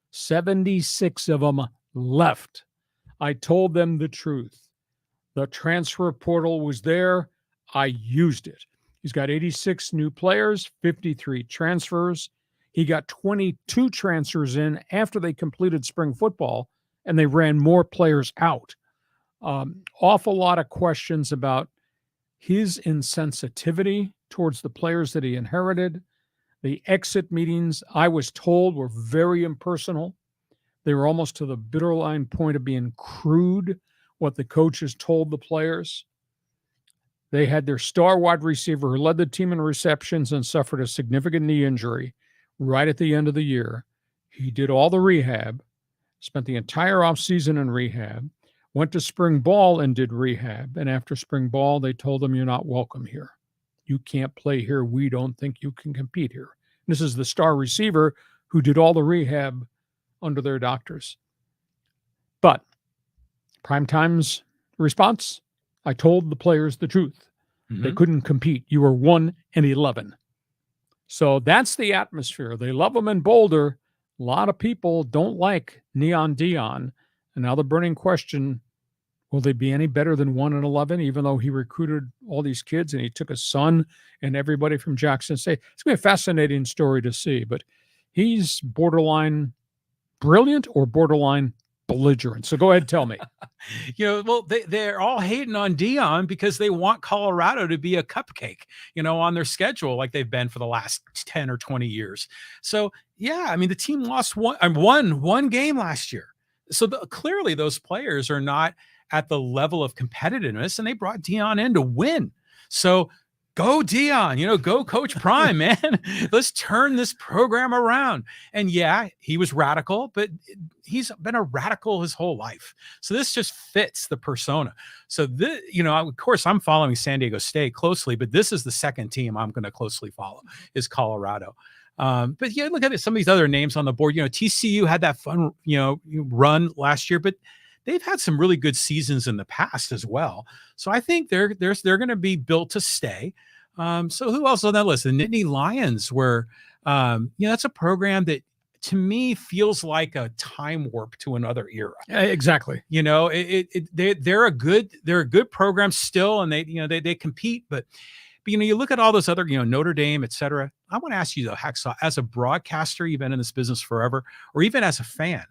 76 of them left. I told them the truth. The transfer portal was there. I used it. He's got 86 new players, 53 transfers. He got 22 transfers in after they completed spring football, and they ran more players out. Awful lot of questions about his insensitivity towards the players that he inherited. The exit meetings, I was told, were very impersonal. They were almost to the borderline point of being crude, what the coaches told the players. They had their star wide receiver who led the team in receptions and suffered a significant knee injury right at the end of the year. He did all the rehab, spent the entire offseason in rehab, went to spring ball and did rehab. And after spring ball, they told him, you're not welcome here. You can't play here. We don't think you can compete here. This is the star receiver who did all the rehab under their doctors. But Primetime's response, I told the players the truth. They couldn't compete. You were 1-11. So that's the atmosphere. They love them in Boulder. A lot of people don't like Neon Dion. And now the burning question, will they be any better than 1-11, even though he recruited all these kids and he took his son and everybody from Jackson State? It's going to be a fascinating story to see, but he's borderline brilliant or borderline belligerent. So go ahead, tell me. Well, they're all hating on Dion because they want Colorado to be a cupcake, on their schedule like they've been for the last 10 or 20 years. So, yeah, I mean, the team lost one game last year. So clearly those players are not at the level of competitiveness, and they brought Dion in to win. So go Dion, go Coach Prime, man. Let's turn this program around. And yeah, he was radical, but he's been a radical his whole life. So this just fits the persona. So of course I'm following San Diego State closely, but this is the second team I'm going to closely follow is Colorado. But yeah, look at it, some of these other names on the board. TCU had that fun, run last year, but they've had some really good seasons in the past as well. So I think they're going to be built to stay. So who else on that list? The Nittany Lions were, that's a program that to me feels like a time warp to another era. Exactly. They're a good program still, and they compete, but you look at all those other, Notre Dame, et cetera. I want to ask you though, Hacksaw, as a broadcaster, you've been in this business forever, or even as a fan,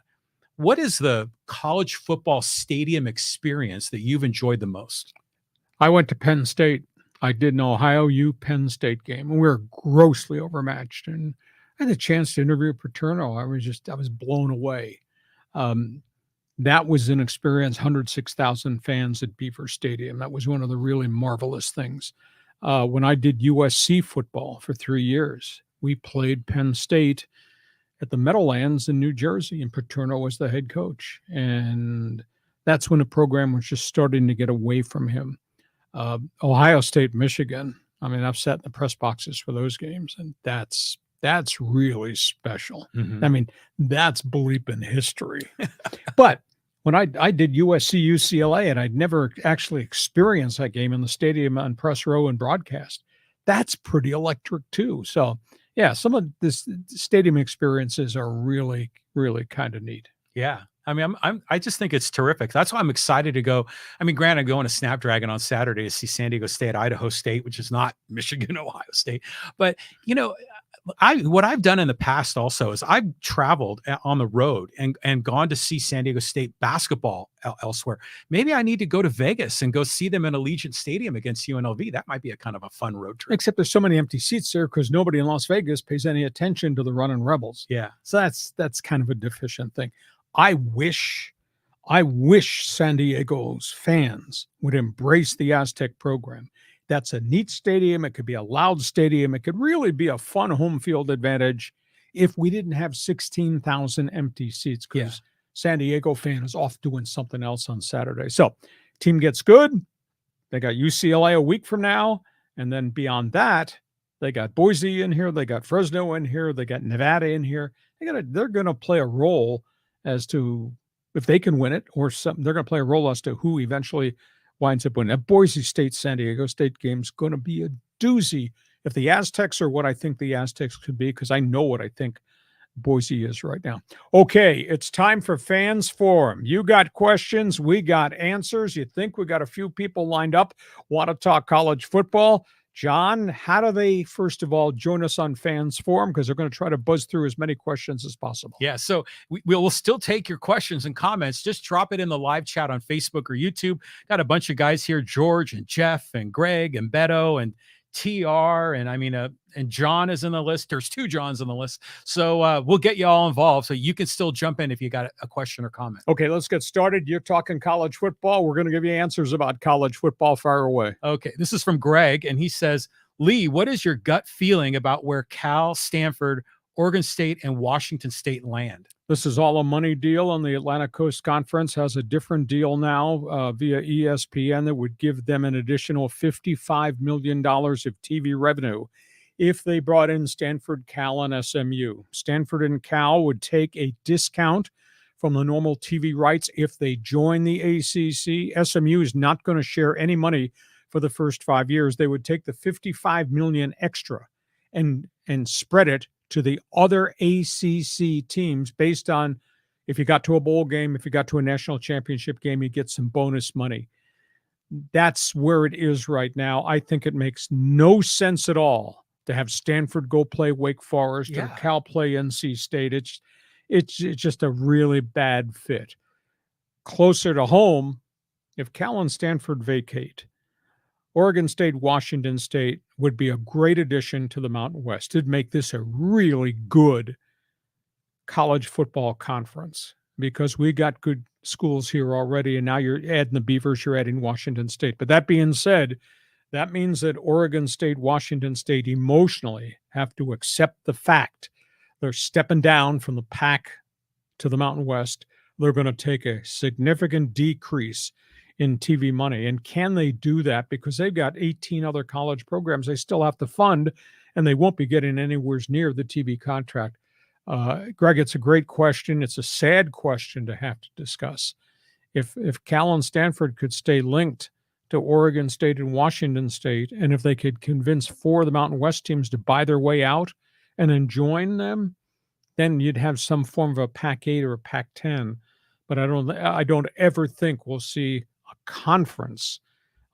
what is the college football stadium experience that you've enjoyed the most? I went to Penn State. I did an Ohio U Penn State game, and we were grossly overmatched. And I had a chance to interview Paterno. I was blown away. That was an experience. 106,000 fans at Beaver Stadium. That was one of the really marvelous things. When I did USC football for 3 years, we played Penn State at the Meadowlands in New Jersey, and Paterno was the head coach. And that's when the program was just starting to get away from him. Ohio State, Michigan. I mean, I've sat in the press boxes for those games, and that's really special. Mm-hmm. I mean, that's bleeping history. But when I did USC UCLA, and I'd never actually experienced that game in the stadium on press row and broadcast, that's pretty electric too. So yeah, some of this stadium experiences are really, really kind of neat. Yeah. I mean, I just think it's terrific. That's why I'm excited to go. I mean, granted, I'm going to Snapdragon on Saturday to see San Diego State, Idaho State, which is not Michigan, Ohio State. But, what I've done in the past also is I've traveled on the road and gone to see San Diego State basketball elsewhere. Maybe I need to go to Vegas and go see them in Allegiant Stadium against UNLV. That might be a kind of a fun road trip. Except there's so many empty seats there because nobody in Las Vegas pays any attention to the running Rebels. Yeah. So that's kind of a deficient thing. I wish San Diego's fans would embrace the Aztec program. That's a neat stadium. It could be a loud stadium. It could really be a fun home field advantage if we didn't have 16,000 empty seats, because San Diego fan is off doing something else on Saturday. So team gets good. They got UCLA a week from now. And then beyond that, they got Boise in here. They got Fresno in here. They got Nevada in here. They're going to play a role as to if they can win it or something. They're going to play a role as to who eventually winds up winning. That Boise State, San Diego State game is going to be a doozy. If the Aztecs are what I think the Aztecs could be, because I know what I think Boise is right now. Okay, it's time for Fans Forum. You got questions, we got answers. You think we got a few people lined up, want to talk college football? John, how do they, first of all, join us on Fans Forum? Because they're going to try to buzz through as many questions as possible. Yeah, so we'll still take your questions and comments. Just drop it in the live chat on Facebook or YouTube. Got a bunch of guys here, George and Jeff and Greg and Beto and TR, and and John is in the list. There's 2 Johns on the list. So we'll get you all involved, so you can still jump in if you got a question or comment. Okay, let's get started. You're talking college football. We're going to give you answers about college football. Fire away. Okay, this is from Greg, and he says, Lee, what is your gut feeling about where Cal, Stanford, Oregon State, and Washington State land? This is all a money deal, and the Atlantic Coast Conference has a different deal now via ESPN that would give them an additional $55 million of TV revenue if they brought in Stanford, Cal, and SMU. Stanford and Cal would take a discount from the normal TV rights if they join the ACC. SMU is not going to share any money for the first 5 years. They would take the $55 million extra and spread it to the other ACC teams based on if you got to a bowl game, if you got to a national championship game, you get some bonus money. That's where it is right now. I think it makes no sense at all to have Stanford go play Wake Forest or Cal play NC State. It's just a really bad fit. Closer to home, if Cal and Stanford vacate, Oregon State, Washington State would be a great addition to the Mountain West. It'd make this a really good college football conference because we got good schools here already, and now you're adding the Beavers, you're adding Washington State. But that being said, that means that Oregon State, Washington State emotionally have to accept the fact they're stepping down from the PAC to the Mountain West. They're going to take a significant decrease in TV money. And can they do that? Because they've got 18 other college programs they still have to fund, and they won't be getting anywhere near the TV contract. Greg, it's a great question. It's a sad question to have to discuss. If Cal and Stanford could stay linked to Oregon State and Washington State, and if they could convince 4 of the Mountain West teams to buy their way out and then join them, then you'd have some form of a PAC-8 or a PAC-10. But I don't ever think we'll see a conference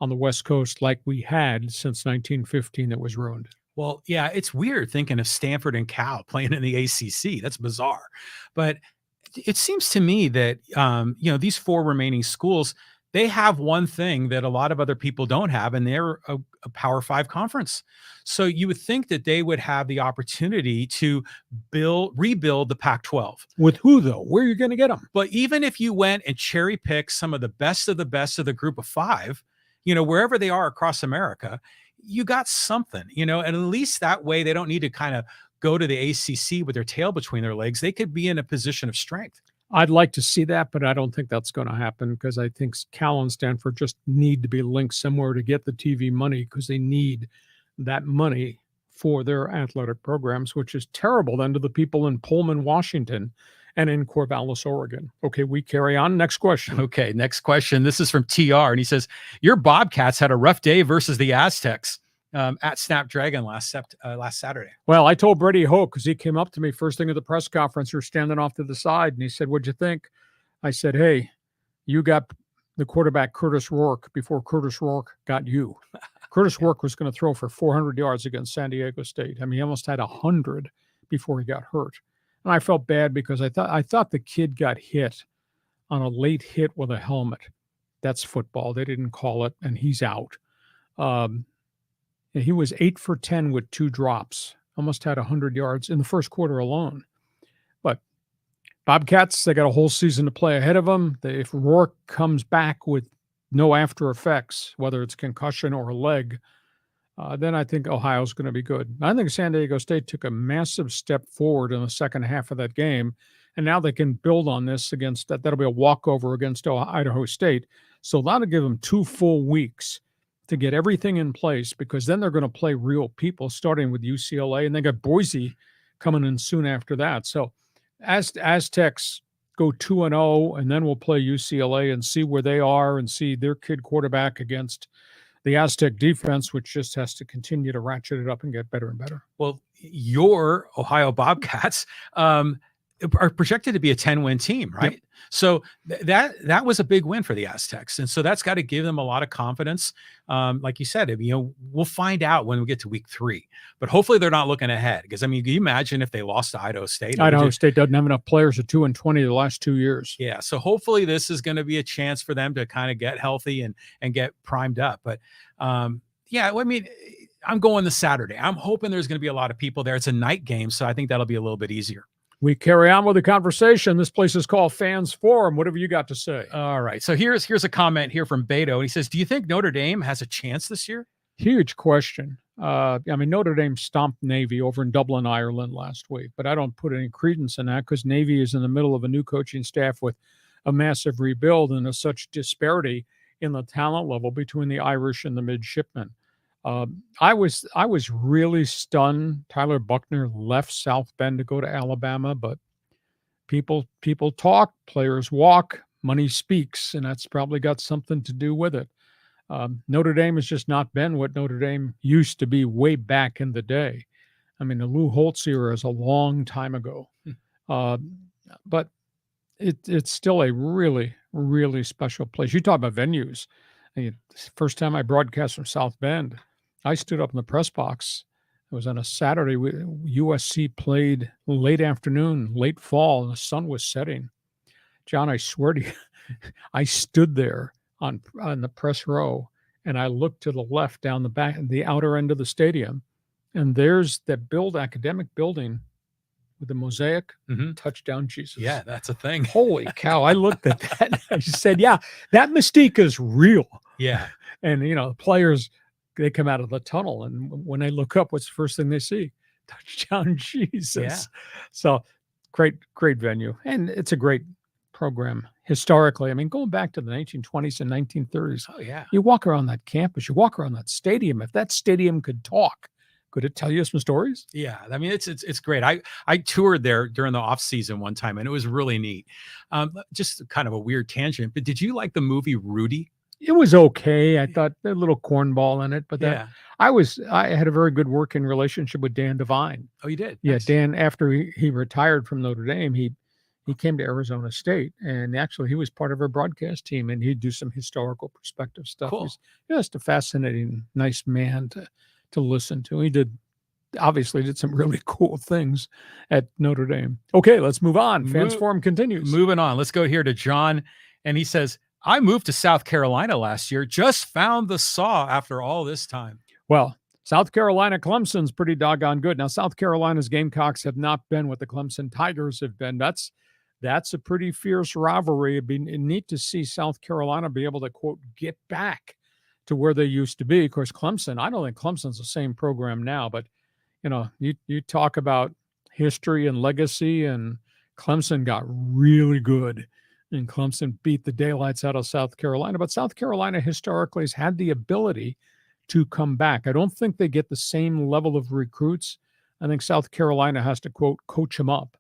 on the West Coast like we had since 1915 that was ruined. Well, yeah, it's weird thinking of Stanford and Cal playing in the ACC. That's bizarre. But it seems to me that, these 4 remaining schools, they have one thing that a lot of other people don't have, and they're a Power 5 conference. So you would think that they would have the opportunity to rebuild the Pac-12. With who, though? Where are you going to get them? But even if you went and cherry picked some of the best of the group of 5, wherever they are across America, you got something, and at least that way they don't need to kind of go to the ACC with their tail between their legs. They could be in a position of strength. I'd like to see that, but I don't think that's going to happen because I think Cal and Stanford just need to be linked somewhere to get the TV money because they need that money for their athletic programs, which is terrible then to the people in Pullman, Washington, and in Corvallis, Oregon. Okay, we carry on. Next question. Okay, next question. This is from TR, and he says, your Bobcats had a rough day versus the Aztecs at Snapdragon last Saturday. Well, I told bradyhoke because he came up to me first thing at the press conference. We're standing off to the side, and he said, what'd you think? I said, hey, you got the quarterback Curtis Rourke before Curtis Rourke got you. Curtis Rourke was going to throw for 400 yards against Sandiegostate. I mean, he almost had 100 before he got hurt. And I felt bad because I thought the kid got hit on a late hit with a helmet. That's football. They didn't call it, and he's out. He was 8 for 10 with 2 drops, almost had 100 yards in the first quarter alone. But Bobcats, they got a whole season to play ahead of them. If Rourke comes back with no after effects, whether it's concussion or a leg, then I think Ohio's going to be good. I think San Diego State took a massive step forward in the second half of that game, and now they can build on this against that. That'll be a walkover against Idaho State. So that'll give them 2 full weeks to get everything in place because then they're going to play real people, starting with UCLA, and they got Boise coming in soon after that. So Aztecs go 2-0, and then we'll play UCLA and see where they are and see their kid quarterback against the Aztec defense, which just has to continue to ratchet it up and get better and better. Well, your Ohio Bobcats are projected to be a 10-win team, right? Yep. So that was a big win for the Aztecs. And so that's got to give them a lot of confidence. Like you said, we'll find out when we get to week 3, but hopefully they're not looking ahead. Because, can you imagine if they lost to Idaho State? Idaho State doesn't have enough players at 2-20 the last 2 years. Yeah. So hopefully this is going to be a chance for them to kind of get healthy and get primed up. But I'm going this Saturday. I'm hoping there's going to be a lot of people there. It's a night game, so I think that'll be a little bit easier. We carry on with the conversation. This place is called Fans Forum. Whatever you got to say. All right. So here's a comment here from Beto. He says, do you think Notre Dame has a chance this year? Huge question. Notre Dame stomped Navy over in Dublin, Ireland last week, but I don't put any credence in that because Navy is in the middle of a new coaching staff with a massive rebuild, and there's such disparity in the talent level between the Irish and the midshipmen. I was really stunned. Tyler Buckner left South Bend to go to Alabama, but people talk, players walk, money speaks, and that's probably got something to do with it. Notre Dame has just not been what Notre Dame used to be way back in the day. The Lou Holtz era is a long time ago, but it's still a really, really special place. You talk about venues. First time I broadcast from South Bend, I stood up in the press box. It was on a Saturday. USC played late afternoon, late fall, and the sun was setting. John, I swear to you, I stood there on the press row, and I looked to the left down the back, the outer end of the stadium, and there's that academic building with the mosaic, touchdown Jesus. Yeah, that's a thing. Holy cow. I looked at that and I just said, yeah, that mystique is real. Yeah. And, the players, they come out of the tunnel, and when they look up, what's the first thing they see? Touchdown Jesus. Yeah. So great venue. And it's a great program historically. Going back to the 1920s and 1930s. Oh, yeah. You walk around that campus, you walk around that stadium. If that stadium could talk, Could it tell you some stories? Yeah, I mean it's great. I toured there during the off season one time, and it was really neat. Just kind of a weird tangent, but did you like the movie Rudy? It was okay. I thought a little cornball in it, but Yeah. I had a very good working relationship with Dan Devine. Oh, you did? Yeah, Nice. Dan, after he retired from Notre Dame, he came to Arizona State, and actually he was part of our broadcast team, and he'd do some historical perspective stuff. Cool. He's just a fascinating, nice man to listen to. He obviously did some really cool things at Notre Dame. Okay, let's move on. Fans Forum continues. Moving on. Let's go here to John, and he says, I moved to South Carolina last year, just found the saw after all this time. Well, South Carolina Clemson's pretty doggone good. Now, South Carolina's Gamecocks have not been what the Clemson Tigers have been. That's a pretty fierce rivalry. It'd be neat to see South Carolina be able to, quote, get back to where they used to be. Of course, Clemson, I don't think Clemson's the same program now, but, you talk about history and legacy, and Clemson got really good. And Clemson beat the daylights out of South Carolina. But South Carolina historically has had the ability to come back. I don't think they get the same level of recruits. I think South Carolina has to, quote, coach them up.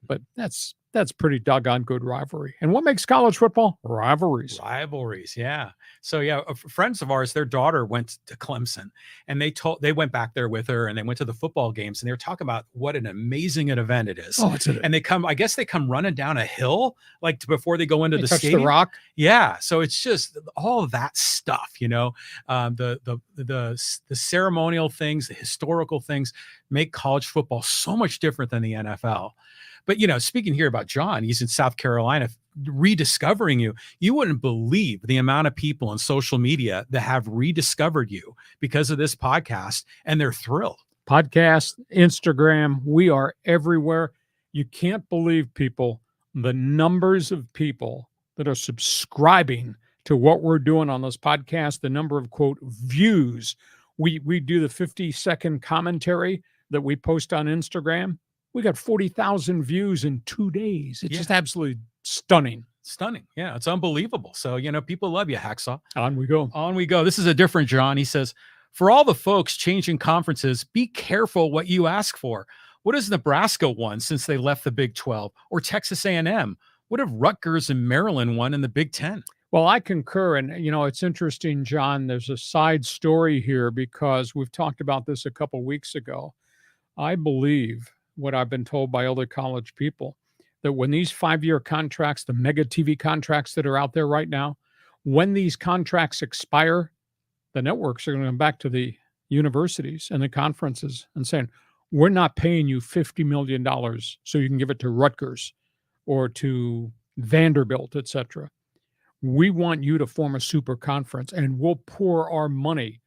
But that's pretty doggone good rivalry. And what makes college football? Rivalries. Rivalries, yeah. So yeah, friends of ours, their daughter went to Clemson, and they went back there with her, and they went to the football games, and they were talking about what an amazing event it is. Oh, it's and they come running down a hill before they go into the touch stadium. the rock. Yeah, so it's just all of that stuff, the ceremonial things, the historical things make college football so much different than the NFL. But, speaking here about John, he's in South Carolina rediscovering you. You wouldn't believe the amount of people on social media that have rediscovered you because of this podcast, and they're thrilled. Podcast, Instagram, we are everywhere. You can't believe, people, the numbers of people that are subscribing to what we're doing on this podcast, the number of, quote, views. We do the 50-second commentary that we post on Instagram. We got 40,000 views in 2 days. It's just absolutely stunning. Stunning. Yeah, it's unbelievable. So, people love you, Hacksaw. On we go. On we go. This is a different John. He says, for all the folks changing conferences, be careful what you ask for. What has Nebraska won since they left the Big 12? Or Texas A&M? What have Rutgers and Maryland won in the Big 10? Well, I concur. And, it's interesting, John. There's a side story here because we've talked about this a couple weeks ago. I believe what I've been told by other college people, that when these 5-year contracts, the mega TV contracts that are out there right now, when these contracts expire, the networks are going to come back to the universities and the conferences and saying, we're not paying you $50 million so you can give it to Rutgers or to Vanderbilt, etc. We want you to form a super conference, and we'll pour our money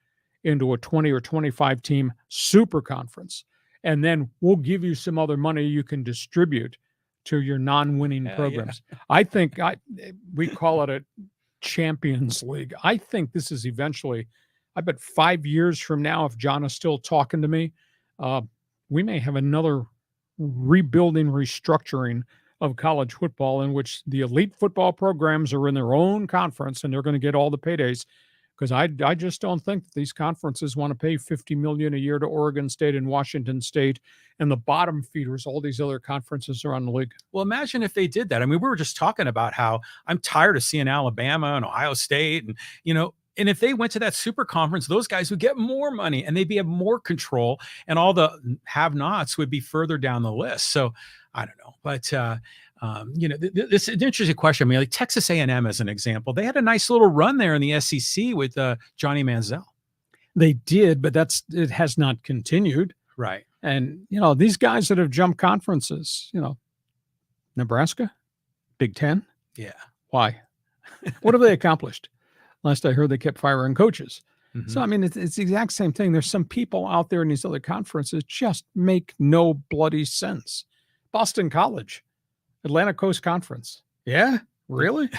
into a 20 or 25 team super conference. And then we'll give you some other money you can distribute to your non-winning programs. Yeah. I think we call it a Champions League. I think this is eventually, I bet 5 years from now, if John is still talking to me, we may have another rebuilding, restructuring of college football in which the elite football programs are in their own conference and they're going to get all the paydays. Because I just don't think that these conferences want to pay $50 million a year to Oregon State and Washington State, and the bottom feeders, all these other conferences around the league. Well, imagine if they did that. I mean, we were just talking about how I'm tired of seeing Alabama and Ohio State, and and if they went to that super conference, those guys would get more money and they'd have more control, and all the have-nots would be further down the list. So I don't know, but this is an interesting question. I mean, like Texas A&M as an example, they had a nice little run there in the SEC with Johnny Manziel. They did, but it has not continued. Right. And, these guys that have jumped conferences, Nebraska, Big Ten. Yeah. Why? What have they accomplished? Last I heard, they kept firing coaches. Mm-hmm. So, I mean, it's the exact same thing. There's some people out there in these other conferences just make no bloody sense. Boston College, Atlantic Coast Conference. Yeah, really?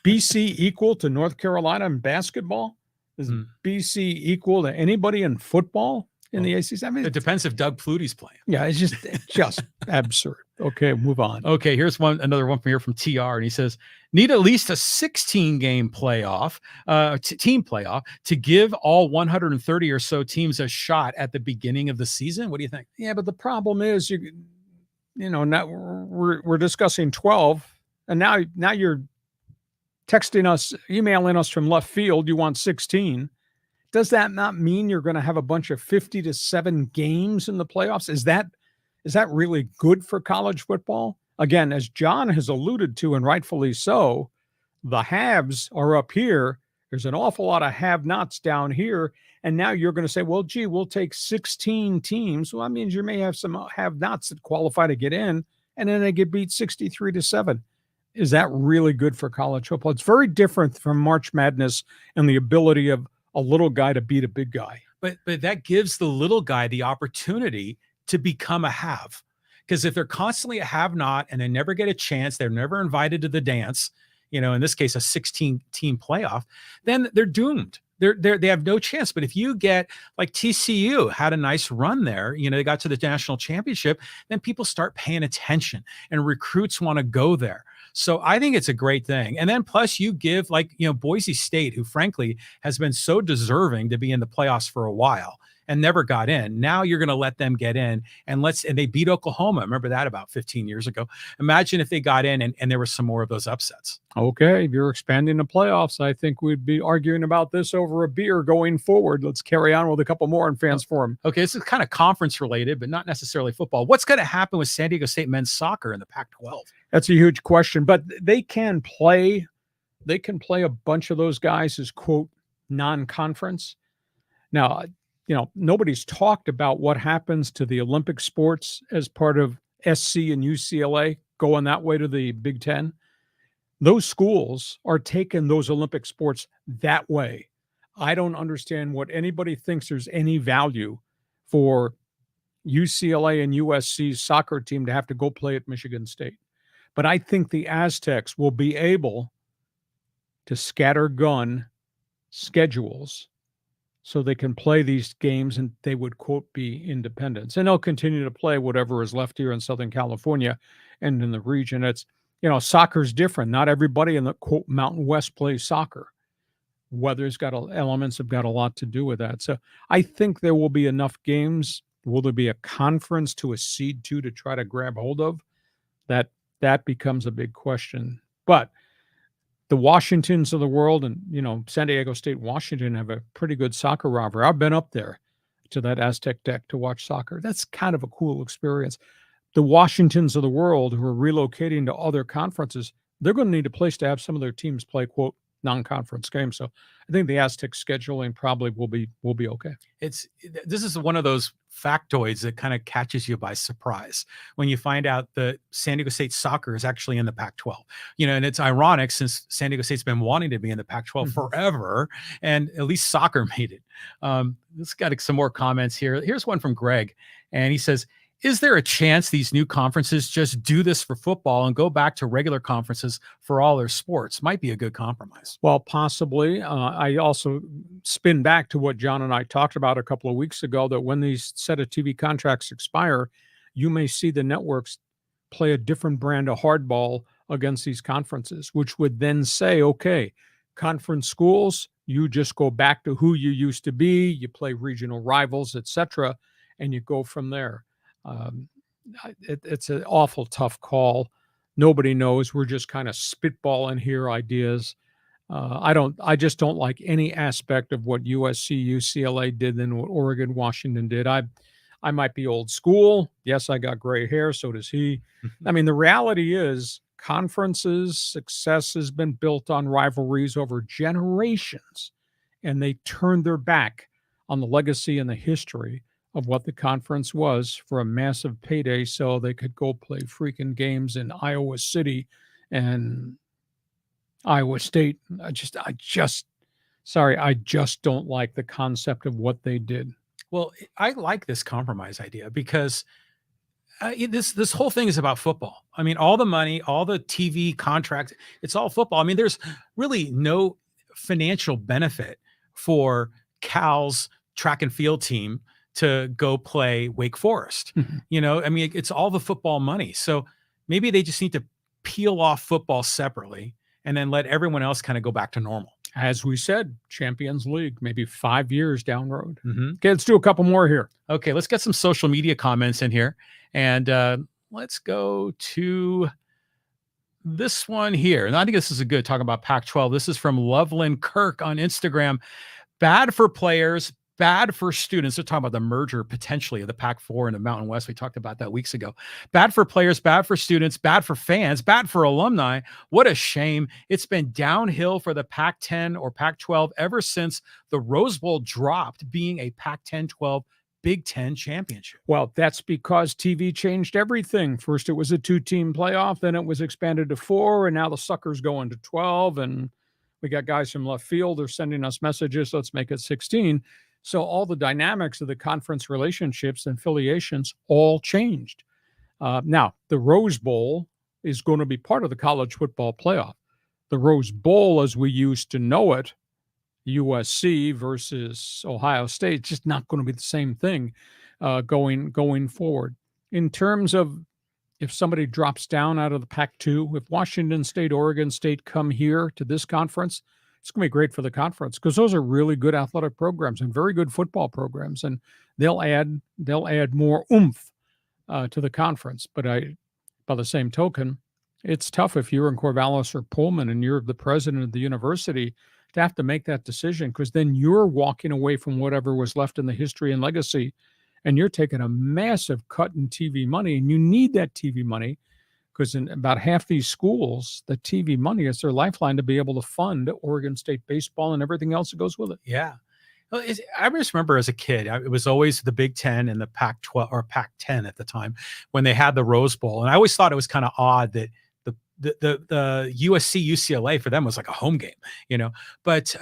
BC equal to North Carolina in basketball? Is BC equal to anybody in football? in the ACC. I mean, it depends if Doug Flutie's playing. Yeah, it's just absurd. Okay, move on. Okay, here's another one from here from TR, and he says, need at least a 16-game playoff, team playoff to give all 130 or so teams a shot at the beginning of the season. What do you think? Yeah, but the problem is, now we're discussing 12, and now you're texting us, emailing us from left field. You want 16. Does that not mean you're going to have a bunch of 50 to 7 games in the playoffs? Is that really good for college football? Again, as John has alluded to, and rightfully so, the haves are up here. There's an awful lot of have-nots down here. And now you're going to say, well, gee, we'll take 16 teams. Well, that means you may have some have-nots that qualify to get in, and then they get beat 63-7. Is that really good for college football? It's very different from March Madness and the ability of a little guy to beat a big guy. But that gives the little guy the opportunity to become a have. Because if they're constantly a have-not and they never get a chance, they're never invited to the dance, in this case, a 16-team playoff, then they're doomed. They have no chance. But if you get, like TCU had a nice run there, they got to the national championship, then people start paying attention and recruits want to go there. So I think it's a great thing. And then plus you give Boise State, who frankly has been so deserving to be in the playoffs for a while and never got in. Now you're going to let them get in and they beat Oklahoma. Remember that about 15 years ago. Imagine if they got in and there were some more of those upsets. Okay. If you're expanding the playoffs, I think we'd be arguing about this over a beer going forward. Let's carry on with a couple more in Fans Forum. Okay. This is kind of conference related, but not necessarily football. What's going to happen with San Diego State men's soccer in the Pac-12? That's a huge question, but they can play a bunch of those guys as quote non-conference. Now, nobody's talked about what happens to the Olympic sports as part of SC and UCLA going that way to the Big Ten. Those schools are taking those Olympic sports that way. I don't understand what anybody thinks there's any value for UCLA and USC's soccer team to have to go play at Michigan State. But I think the Aztecs will be able to scattergun schedules so they can play these games and they would, quote, be independents. And they'll continue to play whatever is left here in Southern California and in the region. It's, soccer's different. Not everybody in the, quote, Mountain West plays soccer. Weather's got elements have got a lot to do with that. So I think there will be enough games. Will there be a conference to accede to try to grab hold of? That becomes a big question. But the Washingtons of the world and, San Diego State, Washington have a pretty good soccer rivalry. I've been up there to that Aztec deck to watch soccer. That's kind of a cool experience. The Washingtons of the world who are relocating to other conferences, they're going to need a place to have some of their teams play, quote, non-conference games. So I think the Aztec scheduling probably will be okay. This is one of those factoids that kind of catches you by surprise when you find out that San Diego State soccer is actually in the Pac-12. And it's ironic since San Diego State's been wanting to be in the Pac-12 forever, and at least soccer made it. Let's got some more comments here. Here's one from Greg, and he says, is there a chance these new conferences just do this for football and go back to regular conferences for all their sports? Might be a good compromise. Well, possibly. I also spin back to what John and I talked about a couple of weeks ago, that when these set of TV contracts expire, you may see the networks play a different brand of hardball against these conferences, which would then say, okay, conference schools, you just go back to who you used to be, you play regional rivals, etc., and you go from there. It's an awful tough call. Nobody knows. We're just kind of spitballing here ideas. I just don't like any aspect of what USC, UCLA did than what Oregon, Washington did. I might be old school. Yes, I got gray hair. So does he. I mean, the reality is conferences' success has been built on rivalries over generations, and they turned their back on the legacy and the history of what the conference was for a massive payday so they could go play freaking games in Iowa City and Iowa State. I just don't like the concept of what they did. Well, I like this compromise idea because this whole thing is about football. I mean, all the money, all the TV contracts, it's all football. I mean, there's really no financial benefit for Cal's track and field team to go play Wake Forest. You know, I mean, it's all the football money. So maybe they just need to peel off football separately and then let everyone else kind of go back to normal. As we said, Champions League, maybe 5 years down the road. Okay, let's do a couple more here. Okay, let's get some social media comments in here. And let's go to this one here. And I think this is a good talk about Pac-12. This is from Loveland Kirk on Instagram. Bad for players, bad for students. They're talking about the merger potentially of the Pac-4 and the Mountain West. We talked about that weeks ago. Bad for players, bad for students, bad for fans, bad for alumni. What a shame. It's been downhill for the Pac-10 or Pac-12 ever since the Rose Bowl dropped being a Pac-10-12 Big Ten championship. Well, that's because TV changed everything. First, it was a 2-team playoff. Then it was expanded to 4. And now the suckers going to 12. And we got guys from left field. They're sending us messages. Let's make it 16. So all the dynamics of the conference relationships and affiliations all changed. Now, the Rose Bowl is going to be part of the college football playoff. The Rose Bowl, as we used to know it, USC versus Ohio State, just not going to be the same thing going forward. In terms of if somebody drops down out of the Pac-2, if Washington State, Oregon State come here to this conference, it's going to be great for the conference because those are really good athletic programs and very good football programs, and they'll add more oomph to the conference. But by the same token, it's tough if you're in Corvallis or Pullman and you're the president of the university to have to make that decision, because then you're walking away from whatever was left in the history and legacy, and you're taking a massive cut in TV money, and you need that TV money. Because in about half these schools, the TV money is their lifeline to be able to fund Oregon State baseball and everything else that goes with it. Yeah. Well, I just remember as a kid, it was always the Big Ten and the Pac-12 or Pac-10 at the time when they had the Rose Bowl. And I always thought it was kind of odd that the USC UCLA for them was like a home game, you know, but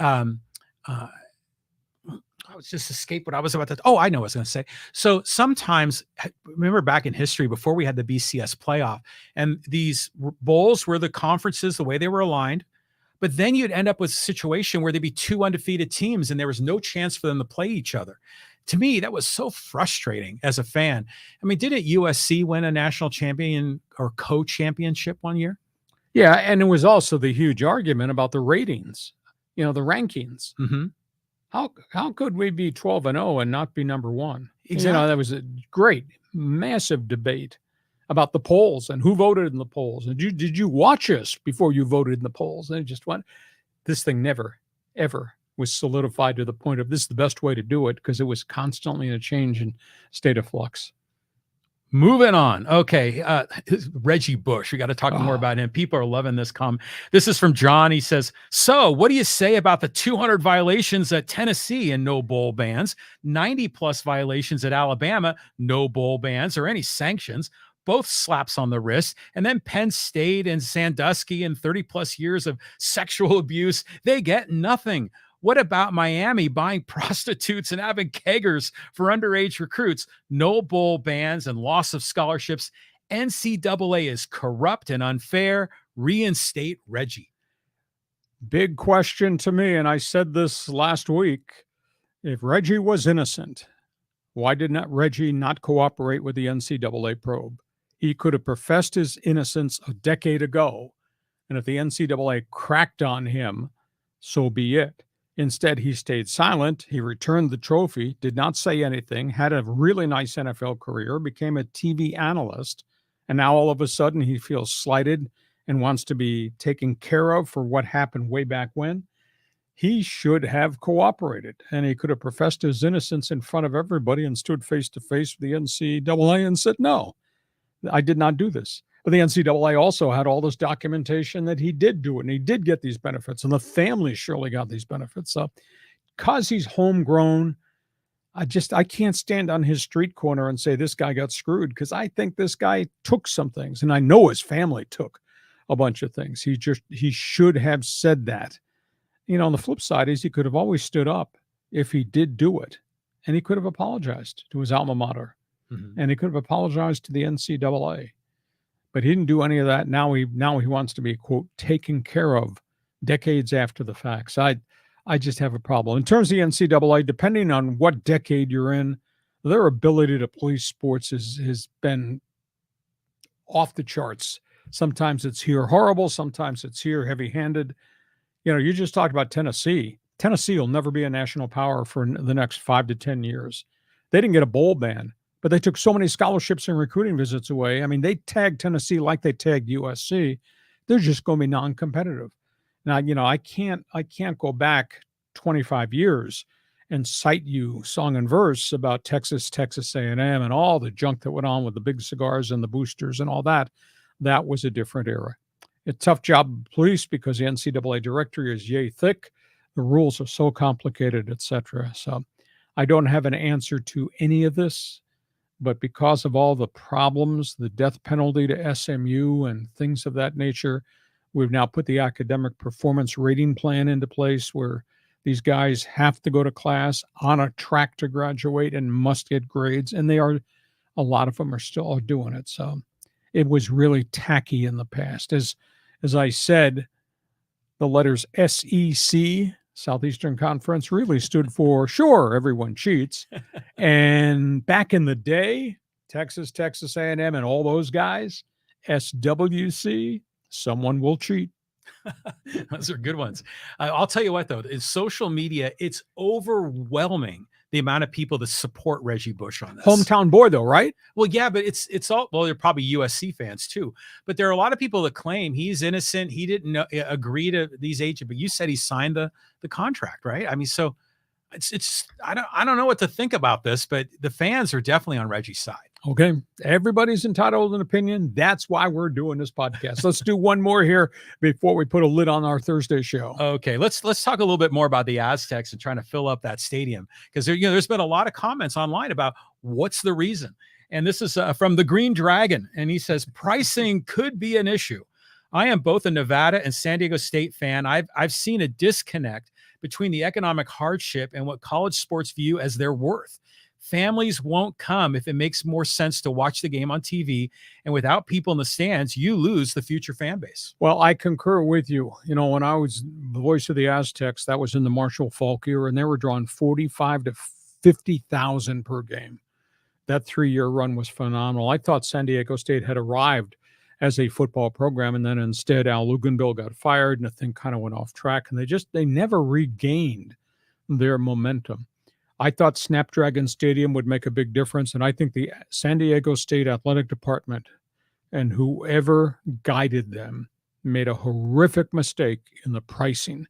I was just escaped what I was about to. Oh, I know what I was going to say. So sometimes, remember back in history before we had the BCS playoff, and these bowls were the conferences the way they were aligned, but then you'd end up with a situation where there'd be 2 undefeated teams and there was no chance for them to play each other. To me, that was so frustrating as a fan. I mean, didn't USC win a national champion or co-championship one year? Yeah, and it was also the huge argument about the ratings, you know, the rankings. How could we be 12-0 and not be number 1? Exactly. You know, that was a great, massive debate about the polls and who voted in the polls. And did you watch us before you voted in the polls? And it just went. This thing never, ever was solidified to the point of this is the best way to do it, because it was constantly in a change and state of flux. Moving on. Okay. Reggie Bush. We got to talk more about him. People are loving this comment. This is from John. He says, so what do you say about the 200 violations at Tennessee and no bowl bans, 90 plus violations at Alabama, no bowl bans or any sanctions, both slaps on the wrist, and then Penn State and Sandusky and 30 plus years of sexual abuse, they get nothing. What about Miami buying prostitutes and having keggers for underage recruits? No bowl bans and loss of scholarships. NCAA is corrupt and unfair. Reinstate Reggie. Big question to me, and I said this last week. If Reggie was innocent, why did not Reggie not cooperate with the NCAA probe? He could have professed his innocence a decade ago, and if the NCAA cracked on him, so be it. Instead, he stayed silent. He returned the trophy, did not say anything, had a really nice NFL career, became a TV analyst, and now all of a sudden he feels slighted and wants to be taken care of for what happened way back when. He should have cooperated, and he could have professed his innocence in front of everybody and stood face to face with the NCAA and said, no, I did not do this. But the NCAA also had all this documentation that he did do it, and he did get these benefits, and the family surely got these benefits. So because he's homegrown, I can't stand on his street corner and say this guy got screwed, because I think this guy took some things, and I know his family took a bunch of things. He should have said that. You know, on the flip side is he could have always stood up if he did do it, and he could have apologized to his alma mater, and he could have apologized to the NCAA. But he didn't do any of that. Now he wants to be, quote, taken care of decades after the fact. So I just have a problem. In terms of the NCAA, depending on what decade you're in, their ability to police sports has been off the charts. Sometimes it's here horrible, sometimes it's here heavy-handed. You just talked about Tennessee. Tennessee will never be a national power for the next 5 to 10 years. They didn't get a bowl ban, but they took so many scholarships and recruiting visits away. I mean, they tagged Tennessee like they tagged USC. They're just going to be non-competitive. Now, I can't go back 25 years and cite you song and verse about Texas A&M, and all the junk that went on with the big cigars and the boosters and all that. That was a different era. A tough job of police because the NCAA directory is yay thick. The rules are so complicated, etc. So I don't have an answer to any of this, but because of all the problems, the death penalty to SMU and things of that nature, we've now put the academic performance rating plan into place where these guys have to go to class on a track to graduate and must get grades. And a lot of them are still doing it. So it was really tacky in the past. As I said, the letters SEC, Southeastern Conference, really stood for, sure, everyone cheats. And back in the day, Texas A&M, and all those guys, SWC, someone will cheat. Those are good ones. I'll tell you what, though, in social media, it's overwhelming the amount of people that support Reggie Bush on this. Hometown boy, though, right? Well, yeah, but it's all, well, they're probably USC fans too, but there are a lot of people that claim he's innocent. He didn't agree to these agents, but you said he signed the contract, right? I mean, so I don't know what to think about this, but the fans are definitely on Reggie's side. Okay. Everybody's entitled to an opinion. That's why we're doing this podcast. Let's do one more here before we put a lid on our Thursday show. Okay. Let's talk a little bit more about the Aztecs and trying to fill up that stadium, because there's been a lot of comments online about what's the reason. And this is from the Green Dragon. And he says, pricing could be an issue. I am both a Nevada and San Diego State fan. I've seen a disconnect between the economic hardship and what college sports view as their worth. Families won't come if it makes more sense to watch the game on TV, and without people in the stands, you lose the future fan base. Well, I concur with you. When I was the voice of the Aztecs, that was in the Marshall Faulk era, and they were drawing 45 to 50,000 per game. That 3-year run was phenomenal. I thought San Diego State had arrived as a football program, and then instead Al Luganville got fired, and the thing kind of went off track, and they never regained their momentum. I thought Snapdragon Stadium would make a big difference, and I think the San Diego State Athletic Department and whoever guided them made a horrific mistake in the pricing,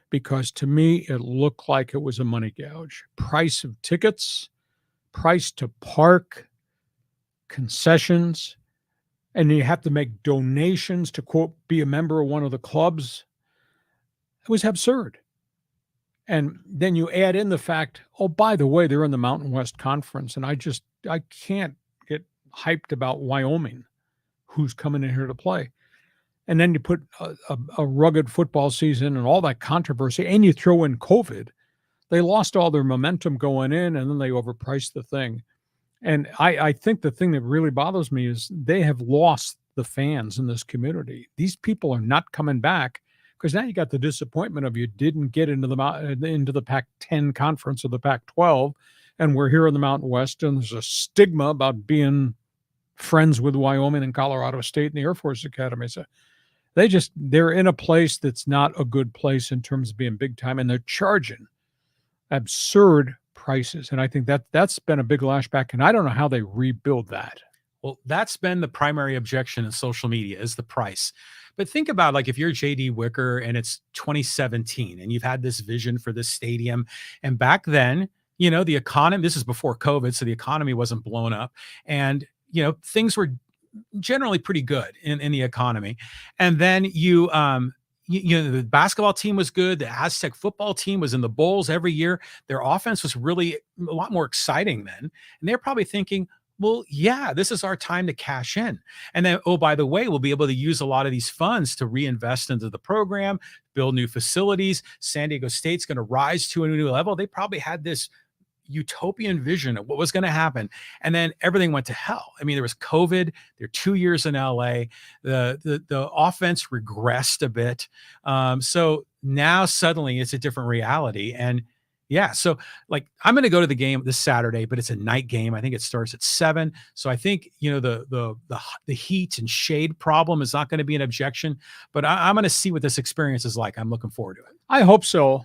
because to me, it looked like it was a money gouge. Price of tickets, price to park, concessions, and you have to make donations to, quote, be a member of one of the clubs. It was absurd. And then you add in the fact, oh, by the way, they're in the Mountain West Conference, and I can't get hyped about Wyoming, who's coming in here to play. And then you put a rugged football season and all that controversy, and you throw in COVID. They lost all their momentum going in, and then they overpriced the thing. And I think the thing that really bothers me is they have lost the fans in this community. These people are not coming back, because now you got the disappointment of you didn't get into the Pac-10 conference or the Pac-12, and we're here in the Mountain West, and there's a stigma about being friends with Wyoming and Colorado State and the Air Force Academy. So they're in a place that's not a good place in terms of being big time, and they're charging absurd prices. And I think that's been a big lashback, and I don't know how they rebuild that. Well, that's been the primary objection in social media, is the price. But think about, like, if you're J.D. Wicker and it's 2017 and you've had this vision for this stadium, and back then, the economy, this is before COVID, so the economy wasn't blown up, and, things were generally pretty good in the economy. And then the basketball team was good. The Aztec football team was in the bowls every year. Their offense was really a lot more exciting then. And they're probably thinking, well, yeah, this is our time to cash in. And then, oh, by the way, we'll be able to use a lot of these funds to reinvest into the program, build new facilities. San Diego State's going to rise to a new level. They probably had this utopian vision of what was going to happen. And then everything went to hell. I mean, there was COVID. They're 2 years in LA. The offense regressed a bit. So now suddenly it's a different reality. And Yeah. So like I'm going to go to the game this Saturday, but it's a night game. I think it starts at 7. So I think, the heat and shade problem is not going to be an objection, but I'm going to see what this experience is like. I'm looking forward to it. I hope so.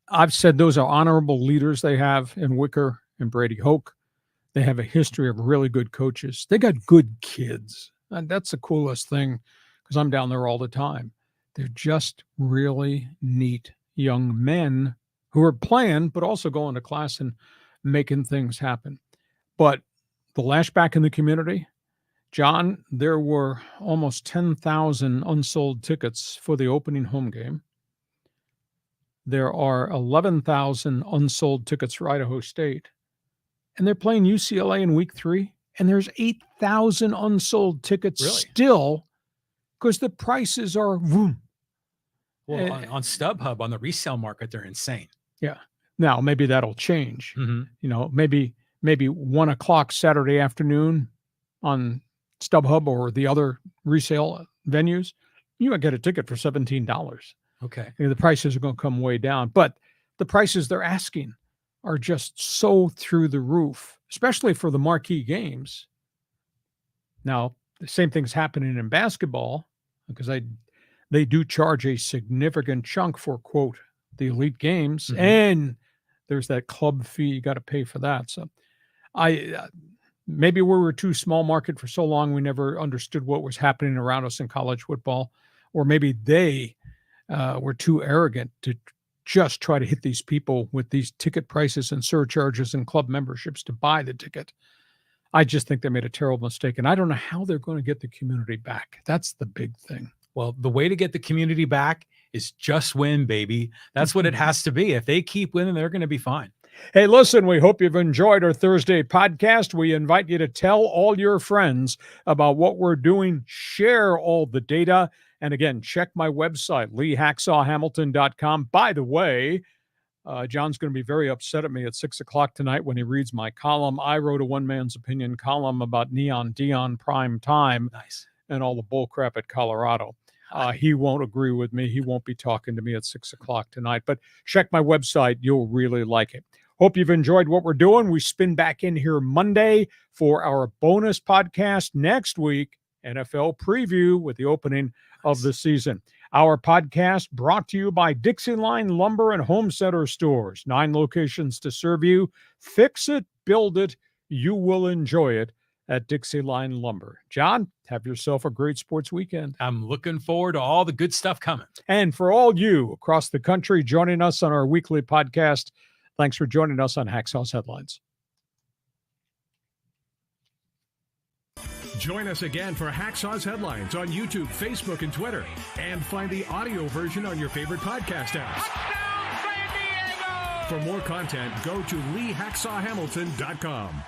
I've said those are honorable leaders they have in Wicker and Bradyhoke. They have a history of really good coaches. They got good kids. And that's the coolest thing because I'm down there all the time. They're just really neat young men who are playing, but also going to class and making things happen. But the lashback in the community, John, there were almost 10,000 unsold tickets for the opening home game. There are 11,000 unsold tickets for Idaho State. And they're playing UCLA in week 3. And there's 8,000 unsold tickets still because the prices are boom. Well, on StubHub, on the resale market, they're insane. Yeah. Now, maybe that'll change. Maybe 1 o'clock Saturday afternoon on StubHub or the other resale venues, you might get a ticket for $17. Okay. The prices are going to come way down. But the prices they're asking are just so through the roof, especially for the marquee games. Now, the same thing's happening in basketball because they do charge a significant chunk for, quote, the elite games. And there's that club fee. You got to pay for that. So maybe we were too small market for so long. We never understood what was happening around us in college football, or maybe they were too arrogant to just try to hit these people with these ticket prices and surcharges and club memberships to buy the ticket. I just think they made a terrible mistake. And I don't know how they're going to get the community back. That's the big thing. Well, the way to get the community back is just win, baby. That's what it has to be. If they keep winning, they're going to be fine. Hey, listen, we hope you've enjoyed our Thursday podcast. We invite you to tell all your friends about what we're doing. Share all the data. And again, check my website, leehacksawhamilton.com. By the way, John's going to be very upset at me at 6 o'clock tonight when he reads my column. I wrote a one man's opinion column about Neon Dion prime time. Nice. And all the bull crap at Colorado. He won't agree with me. He won't be talking to me at 6 o'clock tonight. But check my website. You'll really like it. Hope you've enjoyed what we're doing. We spin back in here Monday for our bonus podcast. Next week, NFL preview with the opening of the season. Our podcast brought to you by Dixie Line Lumber and Home Center Stores. 9 locations to serve you. Fix it, build it. You will enjoy it at Dixie Line Lumber. John, have yourself a great sports weekend. I'm looking forward to all the good stuff coming. And for all you across the country joining us on our weekly podcast, thanks for joining us on Hacksaw's Headlines. Join us again for Hacksaw's Headlines on YouTube, Facebook, and Twitter. And find the audio version on your favorite podcast apps. For more content, go to leehacksawhamilton.com.